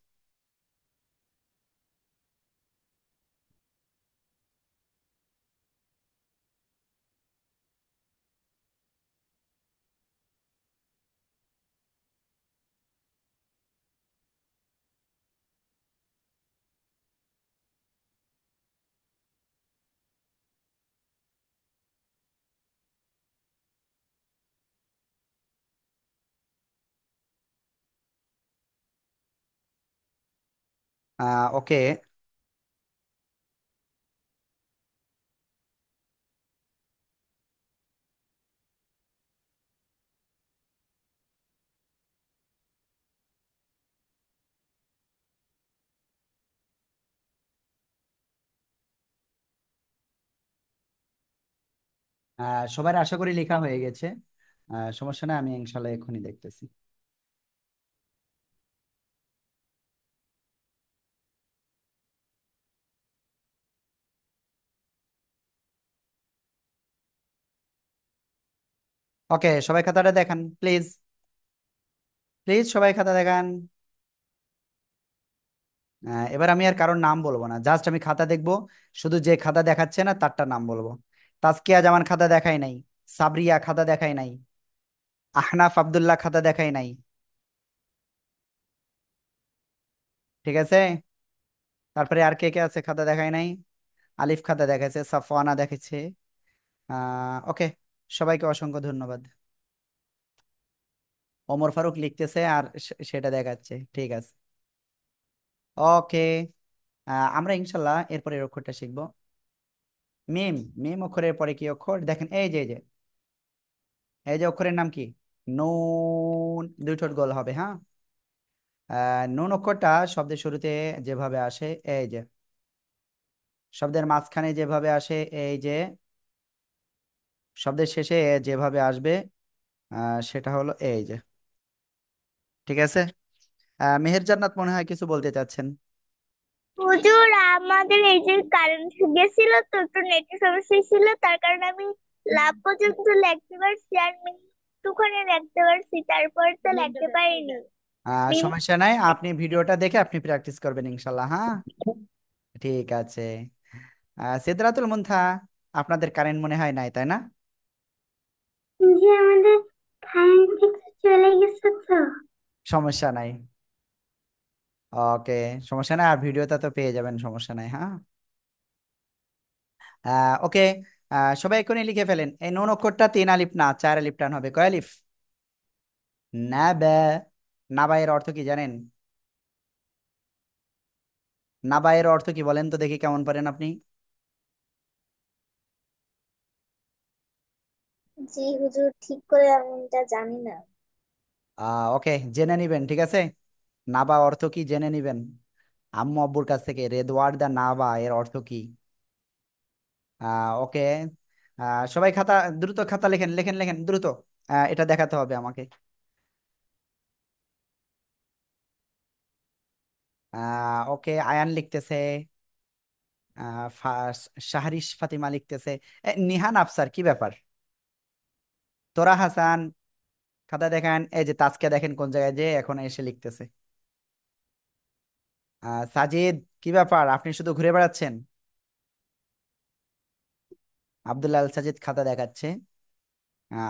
ওকে, সবার আশা করি লেখা হয়ে গেছে। সমস্যা নাই, আমি ইনশাল্লাহ এখনই দেখতেছি। ওকে, সবাই খাতাটা দেখান প্লিজ। প্লিজ সবাই খাতা দেখান। এবার আমি আর কারোর নাম বলবো না, জাস্ট আমি খাতা দেখবো। শুধু যে খাতা দেখাচ্ছে না তারটা নাম বলবো। তাজকিয়া জামান খাতা দেখাই নাই, সাবরিয়া খাতা দেখাই নাই, আহনাফ আব্দুল্লাহ খাতা দেখাই নাই। ঠিক আছে, তারপরে আর কে কে আছে খাতা দেখাই নাই? আলিফ খাতা দেখাইছে, সাফওয়ানা দেখেছে। ওকে, সবাইকে অসংখ্য ধন্যবাদ। ওমর ফারুক লিখতেছে আর সেটা দেখাচ্ছে, ঠিক আছে। ওকে, আমরা ইনশাল্লাহ এরপরে এই অক্ষরটা শিখবো। মিম। মিম অক্ষরের পরে কি অক্ষর দেখেন, এই যে অক্ষরের নাম কি? নুন। দুই ঠোঁট গোল হবে, হ্যাঁ। নুন অক্ষরটা শব্দের শুরুতে যেভাবে আসে, এই যে শব্দের মাঝখানে যেভাবে আসে, এই যে শব্দের শেষে যেভাবে আসবে, সেটা হলো এই যে, ঠিক আছে। মেহের জান্নাত মনে হয় কিছু বলতে চাচ্ছেন। হুজুর, আমাদের এই যে কারেন্ট গেছিল তো, একটু নেটের সমস্যা ছিল, তার কারণে আমি লাভ পর্যন্ত লিখতে পারছি আর একটুখানি লিখতে পারছি, তারপর তো লিখতে পারিনি। মিম- সমস্যা নাই, আপনি ভিডিওটা দেখে আপনি প্র্যাকটিস করবেন ইনশাল্লাহ, হ্যাঁ। ঠিক আছে। সিদরাতুল মুনথা, আপনাদের কারেন্ট মনে হয় নাই, তাই না? যে আমাদের কারেন্ট চলে গেছে তো। সমস্যা নাই। ওকে, সমস্যা নাই, আর ভিডিওটা তো পেয়ে যাবেন, সমস্যা নাই, হ্যাঁ। ওকে, সবাই এখনই লিখে ফেলেন, এই নুন অক্ষরটা তিন আলিফ না চার আলিফ টান হবে, কয় আলিফ? না বে। নাবা এর অর্থ কি জানেন? নাবা এর অর্থ কি বলেন তো দেখি, কেমন পারেন আপনি? জি হুজুর, ঠিক করে আমি এটা জানি না। ওকে, জেনে নিবেন, ঠিক আছে। নাবা অর্থ কি জেনে নিবেন আম্মু আব্বুর কাছ থেকে, রেদওয়ার দা নাবা এর অর্থ কি। ওকে, সবাই খাতা, দ্রুত খাতা লেখেন, লেখেন লেখেন দ্রুত। এটা দেখাতে হবে আমাকে। ওকে, আয়ান লিখতেছে। শাহরিশ ফাতিমা লিখতেছে। নিহান আফসার, কি ব্যাপার? তোরা হাসান, খাতা দেখান। এই যে তাজকে দেখেন কোন জায়গায় যে এখন এসে লিখতেছে। সাজিদ, কি ব্যাপার, আপনি শুধু ঘুরে বেড়াচ্ছেন? আব্দুল্লাহ আল সাজিদ খাতা দেখাচ্ছে।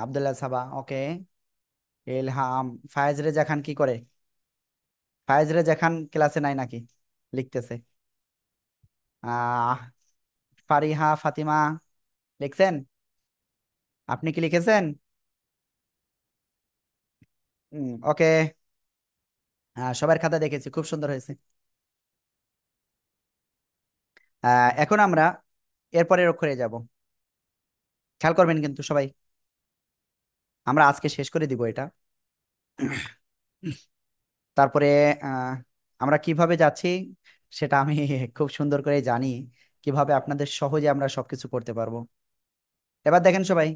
আব্দুল্লাহ সাবা, ওকে। ইলহাম। ফায়েজ রেজা খান কি করে? ফায়েজ রেজা খান ক্লাসে নাই নাকি? লিখতেছে। আহ ফারিহা ফাতিমা লিখছেন? আপনি কি লিখেছেন? ওকে, সবার খাতা দেখেছি, খুব সুন্দর হয়েছে। এখন আমরা এরপরের অক্ষরে যাব, খেয়াল করবেন কিন্তু সবাই, আমরা আজকে শেষ করে দিব এটা। তারপরে আহ, আমরা কিভাবে যাচ্ছি সেটা আমি খুব সুন্দর করে জানি, কিভাবে আপনাদের সহজে আমরা সবকিছু করতে পারবো। এবার দেখেন সবাই,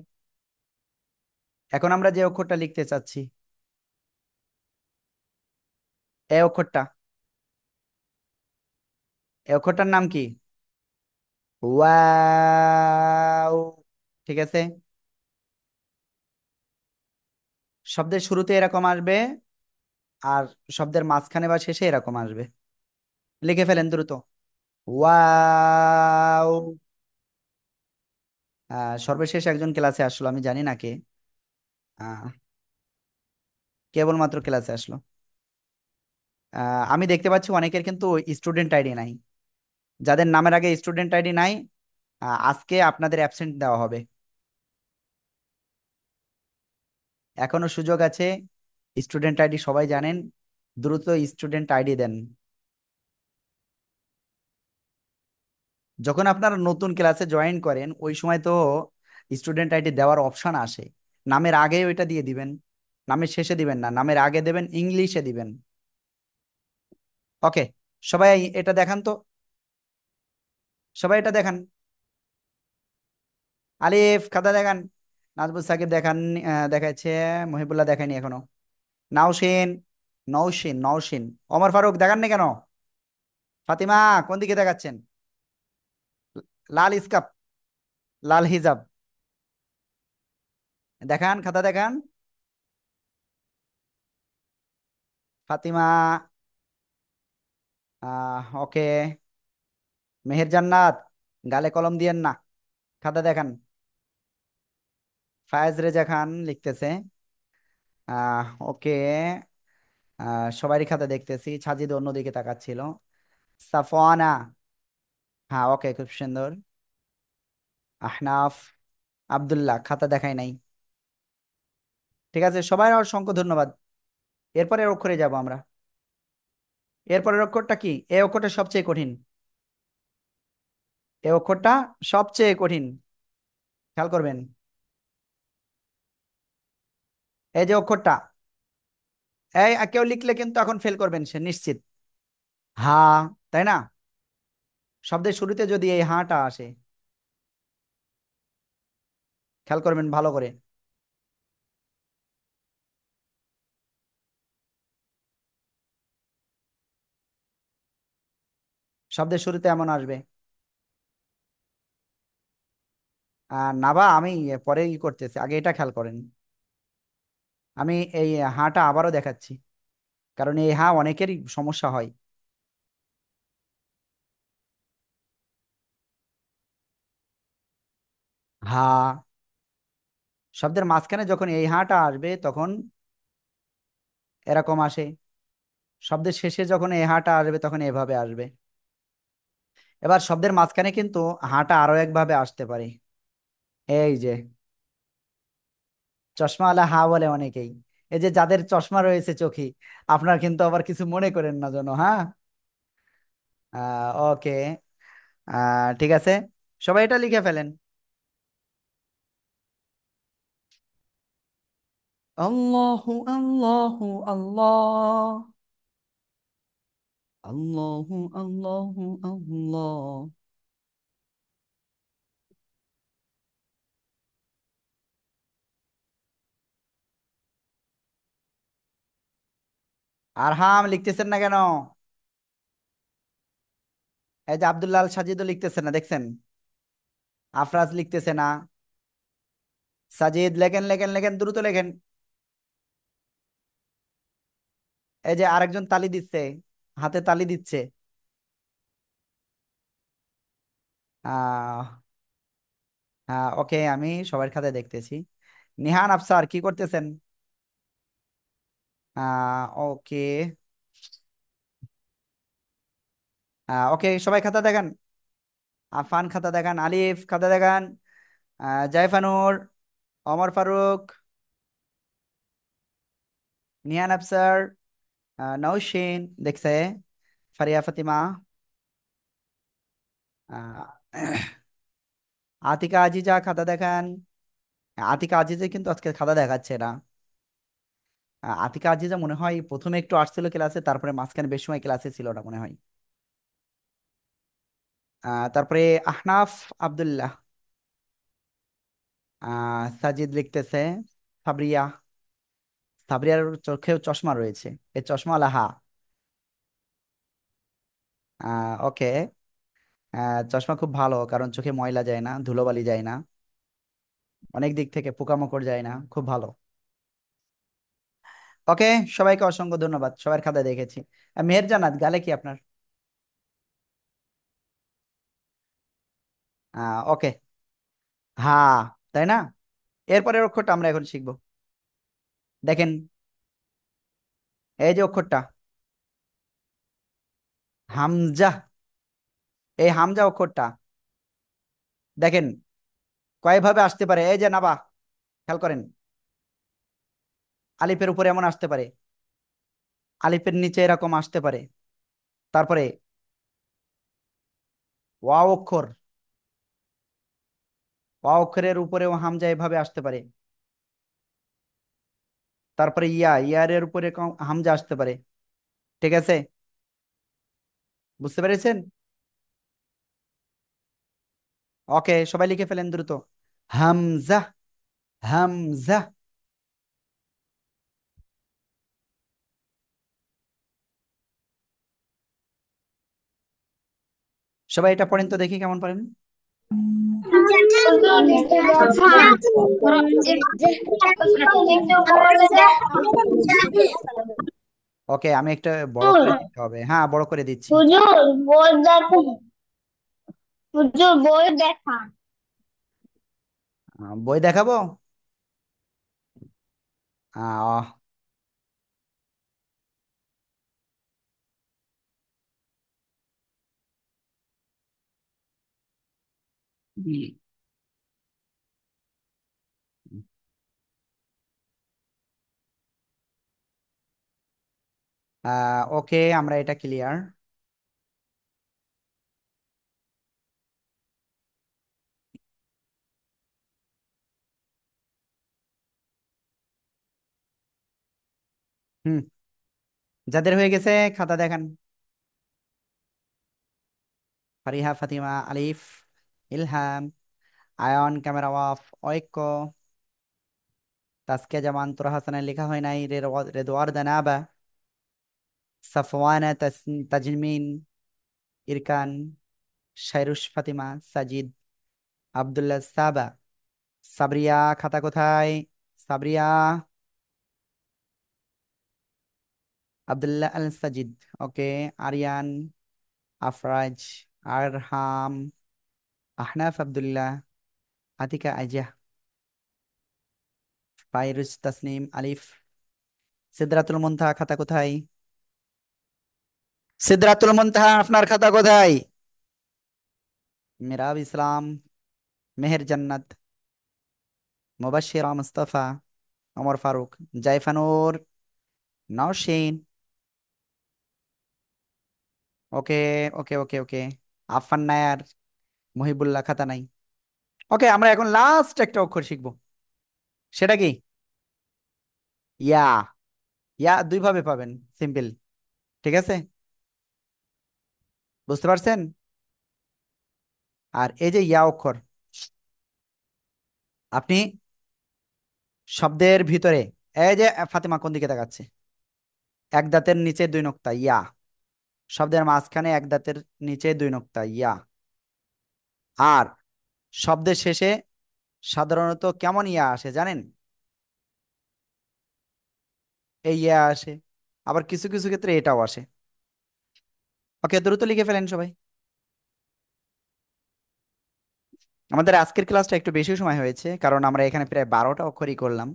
এখন আমরা যে অক্ষরটা লিখতে চাচ্ছি, এই অক্ষরটা, এই অক্ষরটার নাম কি? ওয়াও। ঠিক আছে, শব্দের শুরুতে এরকম আসবে, আর শব্দের মাঝখানে বা শেষে এরকম আসবে। লিখে ফেলেন দ্রুত। ওয়াও। সর্বশেষ একজন ক্লাসে আসলো, আমি জানি না কে। আহ, কেবলমাত্র ক্লাসে আসলো। আমি দেখতে পাচ্ছি অনেকের কিন্তু স্টুডেন্ট আইডি নাই। যাদের নামের আগে স্টুডেন্ট আইডি নাই, আজকে আপনাদের অ্যাবসেন্ট দেওয়া হবে। এখনো সুযোগ আছে, স্টুডেন্ট আইডি সবাই জানেন, দ্রুত স্টুডেন্ট আইডি দেন। যখন আপনারা নতুন ক্লাসে জয়েন করেন ওই সময় তো স্টুডেন্ট আইডি দেওয়ার অপশন আসে, নামের আগে ওইটা দিয়ে দিবেন, নামের শেষে দিবেন না, নামের আগে দেবেন, ইংলিশে দিবেন। ওকে, সবাই এটা দেখান তো, সবাই এটা দেখান। আলিফ খাতা দেখান। নাজমুল সাকিব দেখান, দেখাচ্ছে। মহিবুল্লাহ দেখায়নি এখনো। নাওশিন, নওশিন নওশিন। ওমর ফারুক দেখাননি কেন? ফাতিমা কোন দিকে দেখাচ্ছেন? লাল স্কাপ, লাল হিজাব দেখান, খাতা দেখান। ফাতিমা, ওকে। মেহের জান্নাত, গালে কলম দিয়েন না, খাতা দেখান। ফায়েজ রেজা খান লিখতেছে। ওকে, সবারই খাতা দেখতেছি, সাজিদ অন্যদিকে তাকাচ্ছিল। সাফওয়ানা, হ্যাঁ ওকে, খুব সুন্দর। আহনাফ, আব্দুল্লাহ, খাতা দেখাই নাই। ঠিক আছে, সবাই অসংখ্য ধন্যবাদ। এরপরের অক্ষরে যাব আমরা। এরপরের অক্ষরটা কি? এই অক্ষরটা সবচেয়ে কঠিন। এই অক্ষরটা সবচেয়ে কঠিন, খেয়াল করবেন। এই যে অক্ষরটা, এই কেউ লিখলে কিন্তু এখন ফেল করবেন সে নিশ্চিত। হা, তাই না? শব্দের শুরুতে যদি এই হাটা আসে, খেয়াল করবেন ভালো করে। শব্দের শুরুতে এমন আসবে। না বা আমি পরে ই করতেছি, আগে এটা খেয়াল করেন। আমি এই হাটা আবারও দেখাচ্ছি, কারণ এই হা অনেকেরই সমস্যা হয়। হা, শব্দের মাঝখানে যখন এই হাটা আসবে তখন এরকম আসে। শব্দের শেষে যখন এই হাটা আসবে তখন এভাবে আসবে। এবার শব্দের মাঝখানে কিন্তু হাটা আরো একভাবে আসতে পারে। এই যে চশমা আলা হা বলে অনেকেই। এই যে যাদের চশমা রয়েছে চোখে, আপনার কিন্তু আবার কিছু মনে করেন না যেন, হ্যাঁ। ওকে, ঠিক আছে, সবাই এটা লিখে ফেলেন। আল্লাহু আল্লাহু আল্লাহ, আল্লাহু আল্লাহু আল্লাহ। আর হাম লিখতেছেন না কেন? এই যে আব্দুল্লাহ আল সাজিদও লিখতেছেন না, দেখছেন? আফরাজ লিখতেছে না। সাজিদ লেখেন লেখেন লেখেন, দ্রুত লেখেন। এই যে আরেকজন তালি দিচ্ছে, হাতে তালি দিচ্ছে। আহ হ্যাঁ, ওকে, আমি সবার খাতায় দেখতেছি। নিহান আফসার কি করতেছেন? ওকে, ওকে, সবাই খাতা দেখান। আফান খাতা দেখান, আলিফ খাতা দেখান, জাইফানুর, ওমর ফারুক, নিহান আফসার, নৌশিন দেখছে, ফারিয়া ফাতিমা, আহ, আতিকা আজিজা খাতা দেখান। আতিকা আজিজা কিন্তু আজকে খাতা দেখাচ্ছে না। আতিকা আজিজা মনে হয় প্রথমে একটু আসছিল ক্লাসে, তারপরে মাঝখানে বেশ সময় ক্লাসে ছিল না মনে হয়। তারপরে আহনাফ আব্দুল্লাহ, সাজিদ লিখতেছে, সাবরিয়া, সাবরিয়ার চোখেও চশমা রয়েছে, এ চশমা আলাহা। ওকে, চশমা খুব ভালো, কারণ চোখে ময়লা যায় না, ধুলোবালি যায় না, অনেক দিক থেকে পোকামাকড় যায় না, খুব ভালো। ওকে, সবাইকে অসংখ্য ধন্যবাদ, সবার খাতায় দেখেছি। মেহের জান্নাত, গালে কি আপনার? ওকে, হ্যাঁ, তাই না? এরপরের অক্ষরটা আমরা এখন শিখবো। দেখেন, এই যে অক্ষরটা হামজা, এই হামজা অক্ষরটা দেখেন কয়ভাবে আসতে পারে। এই যে নাবা, খেয়াল করেন, আলিফের উপরে এমন আসতে পারে, আলিফের নিচে এরকম আসতে পারে, তারপরে ওয়া অক্ষর, ওয়া অক্ষরের উপরেও হামজা এভাবে আসতে পারে, তারপরে ইয়ারের উপরে হামজা আসতে পারে। ঠিক আছে, বুঝতে পেরেছেন? ওকে, সবাই লিখে ফেলেন দ্রুত। হামজা, হামজা। সবাই এটা পড়েন তো দেখি কেমন পারেন। ওকে, আমি একটা বড় করে দিতে হবে, হ্যাঁ বড় করে দিচ্ছি। হুজুর বই দেখা, হুজুর বই দেখা। বই দেখাবো। আহ, ওকে, আমরা এটা ক্লিয়ার। হুম, যাদের হয়ে গেছে খাতা দেখান। ফারিহা, ফাতিমা, আলিফ, ইলহাম, আয়ন, ক্যামেরা অফ, ঐক্য, তাসকিয়া জামান, তোরা হাসানের লেখা হয় নাই, রেদওয়ার দানাবা, সাফওয়ানা, তাজমিন, ইরকান, শাইরুশ ফাতিমা, সাজিদ, আব্দুল্লাহ, সাবা, সাবরিয়া। খাতা কোথায়? সাবরিয়া, আব্দুল্লাহ আল সাজিদ। ওকে, আরিয়ান, আফরাজ, আরহাম, আহনাফ, আব্দুল্লাহ, আতিকা, আইজা, ফাইরুজ, তাসনিম, আলিফ, সিদরাতুল মুনতাহা। খাতা কোথায়? সিদরাতুল মুনতাহা আপনার খাতা কোথায়? মিরাব ইসলাম, মেহের জান্নাত, মুবাশশিরা মুস্তাফা, ওমর ফারুক, জাইফানুর, নওশিন। ওকে, ওকে, ওকে, ওকে, আফফান নায়ার, মহিবুল্লাহ। খাতা নাই। ওকে, আমরা এখন লাস্ট একটা অক্ষর শিখবো। সেটা কি? ইয়া। ইয়া দুই ভাবে পাবেন, সিম্পল। ঠিক আছে, বুঝতে পারছেন? আর এই যে ইয়া অক্ষর, আপনি শব্দের ভিতরে, এই যে ফাতেমা কোন দিকে তাকাচ্ছে, এক দাঁতের নিচে দুই নোক্তা ইয়া, শব্দের মাঝখানে এক দাঁতের নিচে দুই নোক্তা ইয়া। আর শব্দের শেষে সাধারণত কেমন ইয়া আসে জানেন? এই ইয়া আসে, আবার কিছু কিছু ক্ষেত্রে এটাও আসে। ওকে, দ্রুত লিখে ফেলেন সবাই। আমাদের আজকের ক্লাসটা একটু বেশি সময় হয়েছে, কারণ আমরা এখানে প্রায় 12টা অক্ষরই করলাম।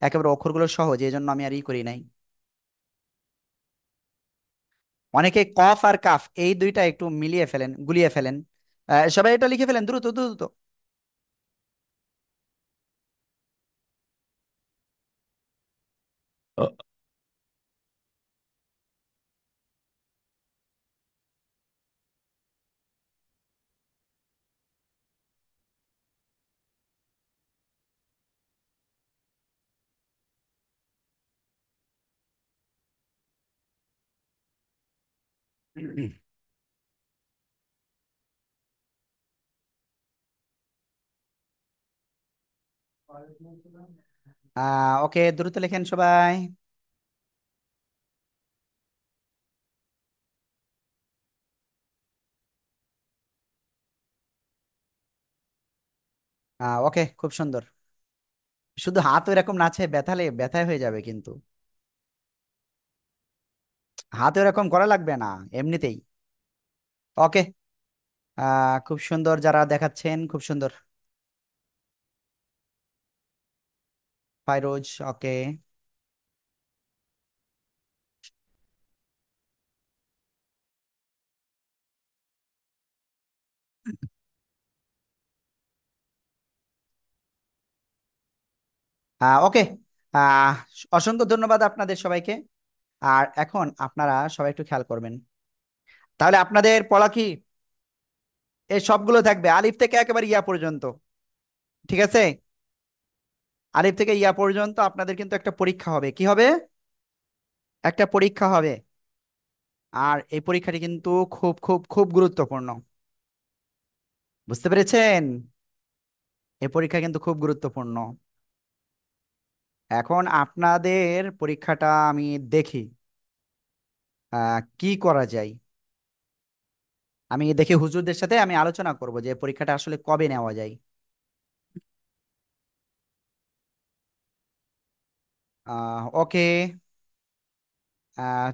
একেবারে অক্ষরগুলো সহজ, এই জন্য আমি আর ই করি নাই। অনেকে কফ আর কাফ এই দুইটা একটু মিলিয়ে ফেলেন, গুলিয়ে ফেলেন। সবাই এটা লিখে ফেলেন দ্রুত দ্রুত। ওকে, দ্রুত লেখেন সবাই। ওকে, খুব সুন্দর। শুধু হাত এরকম নাচে, ব্যথালে ব্যথায় হয়ে যাবে কিন্তু। হাত এরকম করা লাগবে না, এমনিতেই। ওকে, খুব সুন্দর যারা দেখাচ্ছেন, খুব সুন্দর। ফাইরোজ, ওকে। ওকে, আহ অসংখ্য ধন্যবাদ আপনাদের সবাইকে। আর এখন আপনারা সবাই একটু খেয়াল করবেন। তাহলে আপনাদের পড়া কি? এই সবগুলো থাকবে আলিফ থেকে একেবারে ইয়া পর্যন্ত। ঠিক আছে, আলিফ থেকে ইয়া পর্যন্ত আপনাদের কিন্তু একটা পরীক্ষা হবে। কি হবে? একটা পরীক্ষা হবে। আর এই পরীক্ষাটি কিন্তু খুব খুব খুব গুরুত্বপূর্ণ। বুঝতে পেরেছেন? এই পরীক্ষা কিন্তু খুব গুরুত্বপূর্ণ। এখন আপনাদের পরীক্ষাটা আমি দেখি কি করা যায়। আমি দেখি হুজুরদের সাথে আমি আলোচনা করব যে পরীক্ষাটা আসলে কবে নেওয়া যায়। ওকে,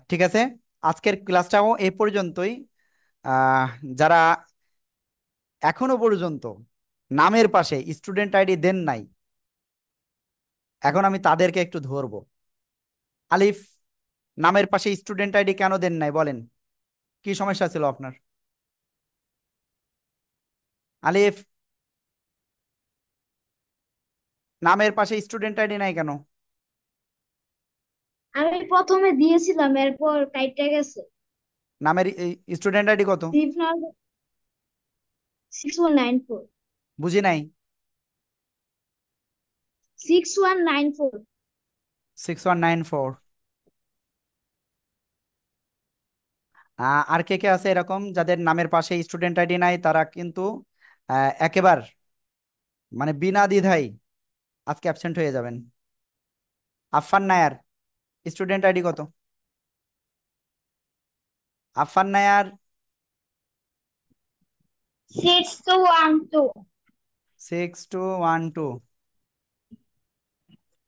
ঠিক আছে, আজকের ক্লাসটাও এই পর্যন্তই। আহ, যারা এখনো পর্যন্ত নামের পাশে স্টুডেন্ট আইডি দেন নাই, এখন আমি তাদেরকে একটু ধরবো। আলিফ, নামের পাশে স্টুডেন্ট আইডি কেন দেন নাই বলেন? কি সমস্যা ছিল আপনার? আলিফ, নামের পাশে স্টুডেন্ট আইডি নাই কেন? আমি প্রথমে দিয়েছিলাম, এরপর কাইটা গেছে। নামের স্টুডেন্ট আইডি কত? 6194। বুঝি নাই। 6194। 6194। আর কে কে আছে এরকম যাদের নামের পাশে স্টুডেন্ট আইডি নাই, তারা কিন্তু একেবার মানে বিনা দ্বিধায় আজকে অ্যাবসেন্ট হয়ে যাবেন। আফফান নায়ার, স্টুডেন্ট আইডি কত? আফফান নায়ার। 6212। 6212।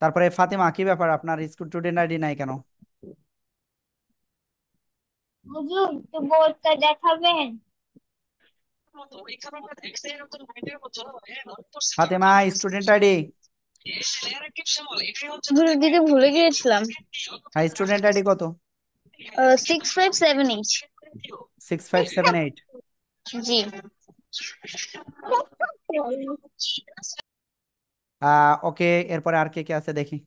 তারপরে ফাতেমা, কি ব্যাপার, আপনার স্টুডেন্ট আইডি নাই কেন? হুজুর একটু বোর্ডটা দেখাবেন? Fatema, student ID. হুজুর দিতে ভুলে গিয়েছিলাম। হ্যাঁ, স্টুডেন্ট আইডি কত? 6578। 6578। জি। ওকে, এরপরে আর কে কে আছে দেখি।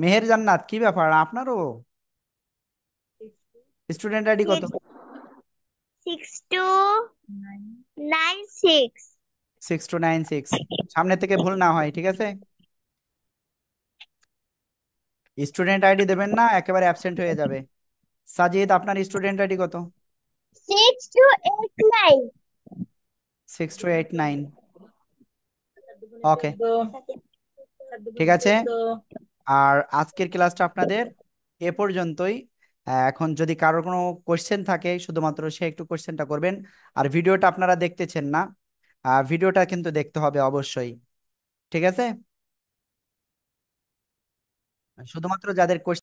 মেহের জান্নাত, কি ব্যাপার আপনারও স্টুডেন্ট আইডি কত? 6296। 6296। সামনে থেকে ভুল না হয়, ঠিক আছে? স্টুডেন্ট আইডি দেবেন না, একেবারে অ্যাবসেন্ট হয়ে যাবে। সাজিদ, আপনার স্টুডেন্ট আইডি কত? 6289। 6289। ওকে, ঠিক আছে। আর আজকের ক্লাসটা আপনাদের এ পর্যন্তই। এখন যদি কারোর কোনো কোশ্চেন থাকে, শুধুমাত্র সে একটু কোশ্চেনটা করবেন। আর ভিডিওটা আপনারা দেখতেছেন না, ভিডিওটা কিন্তু দেখতে হবে অবশ্যই, ঠিক আছে? শুধুমাত্র যাদের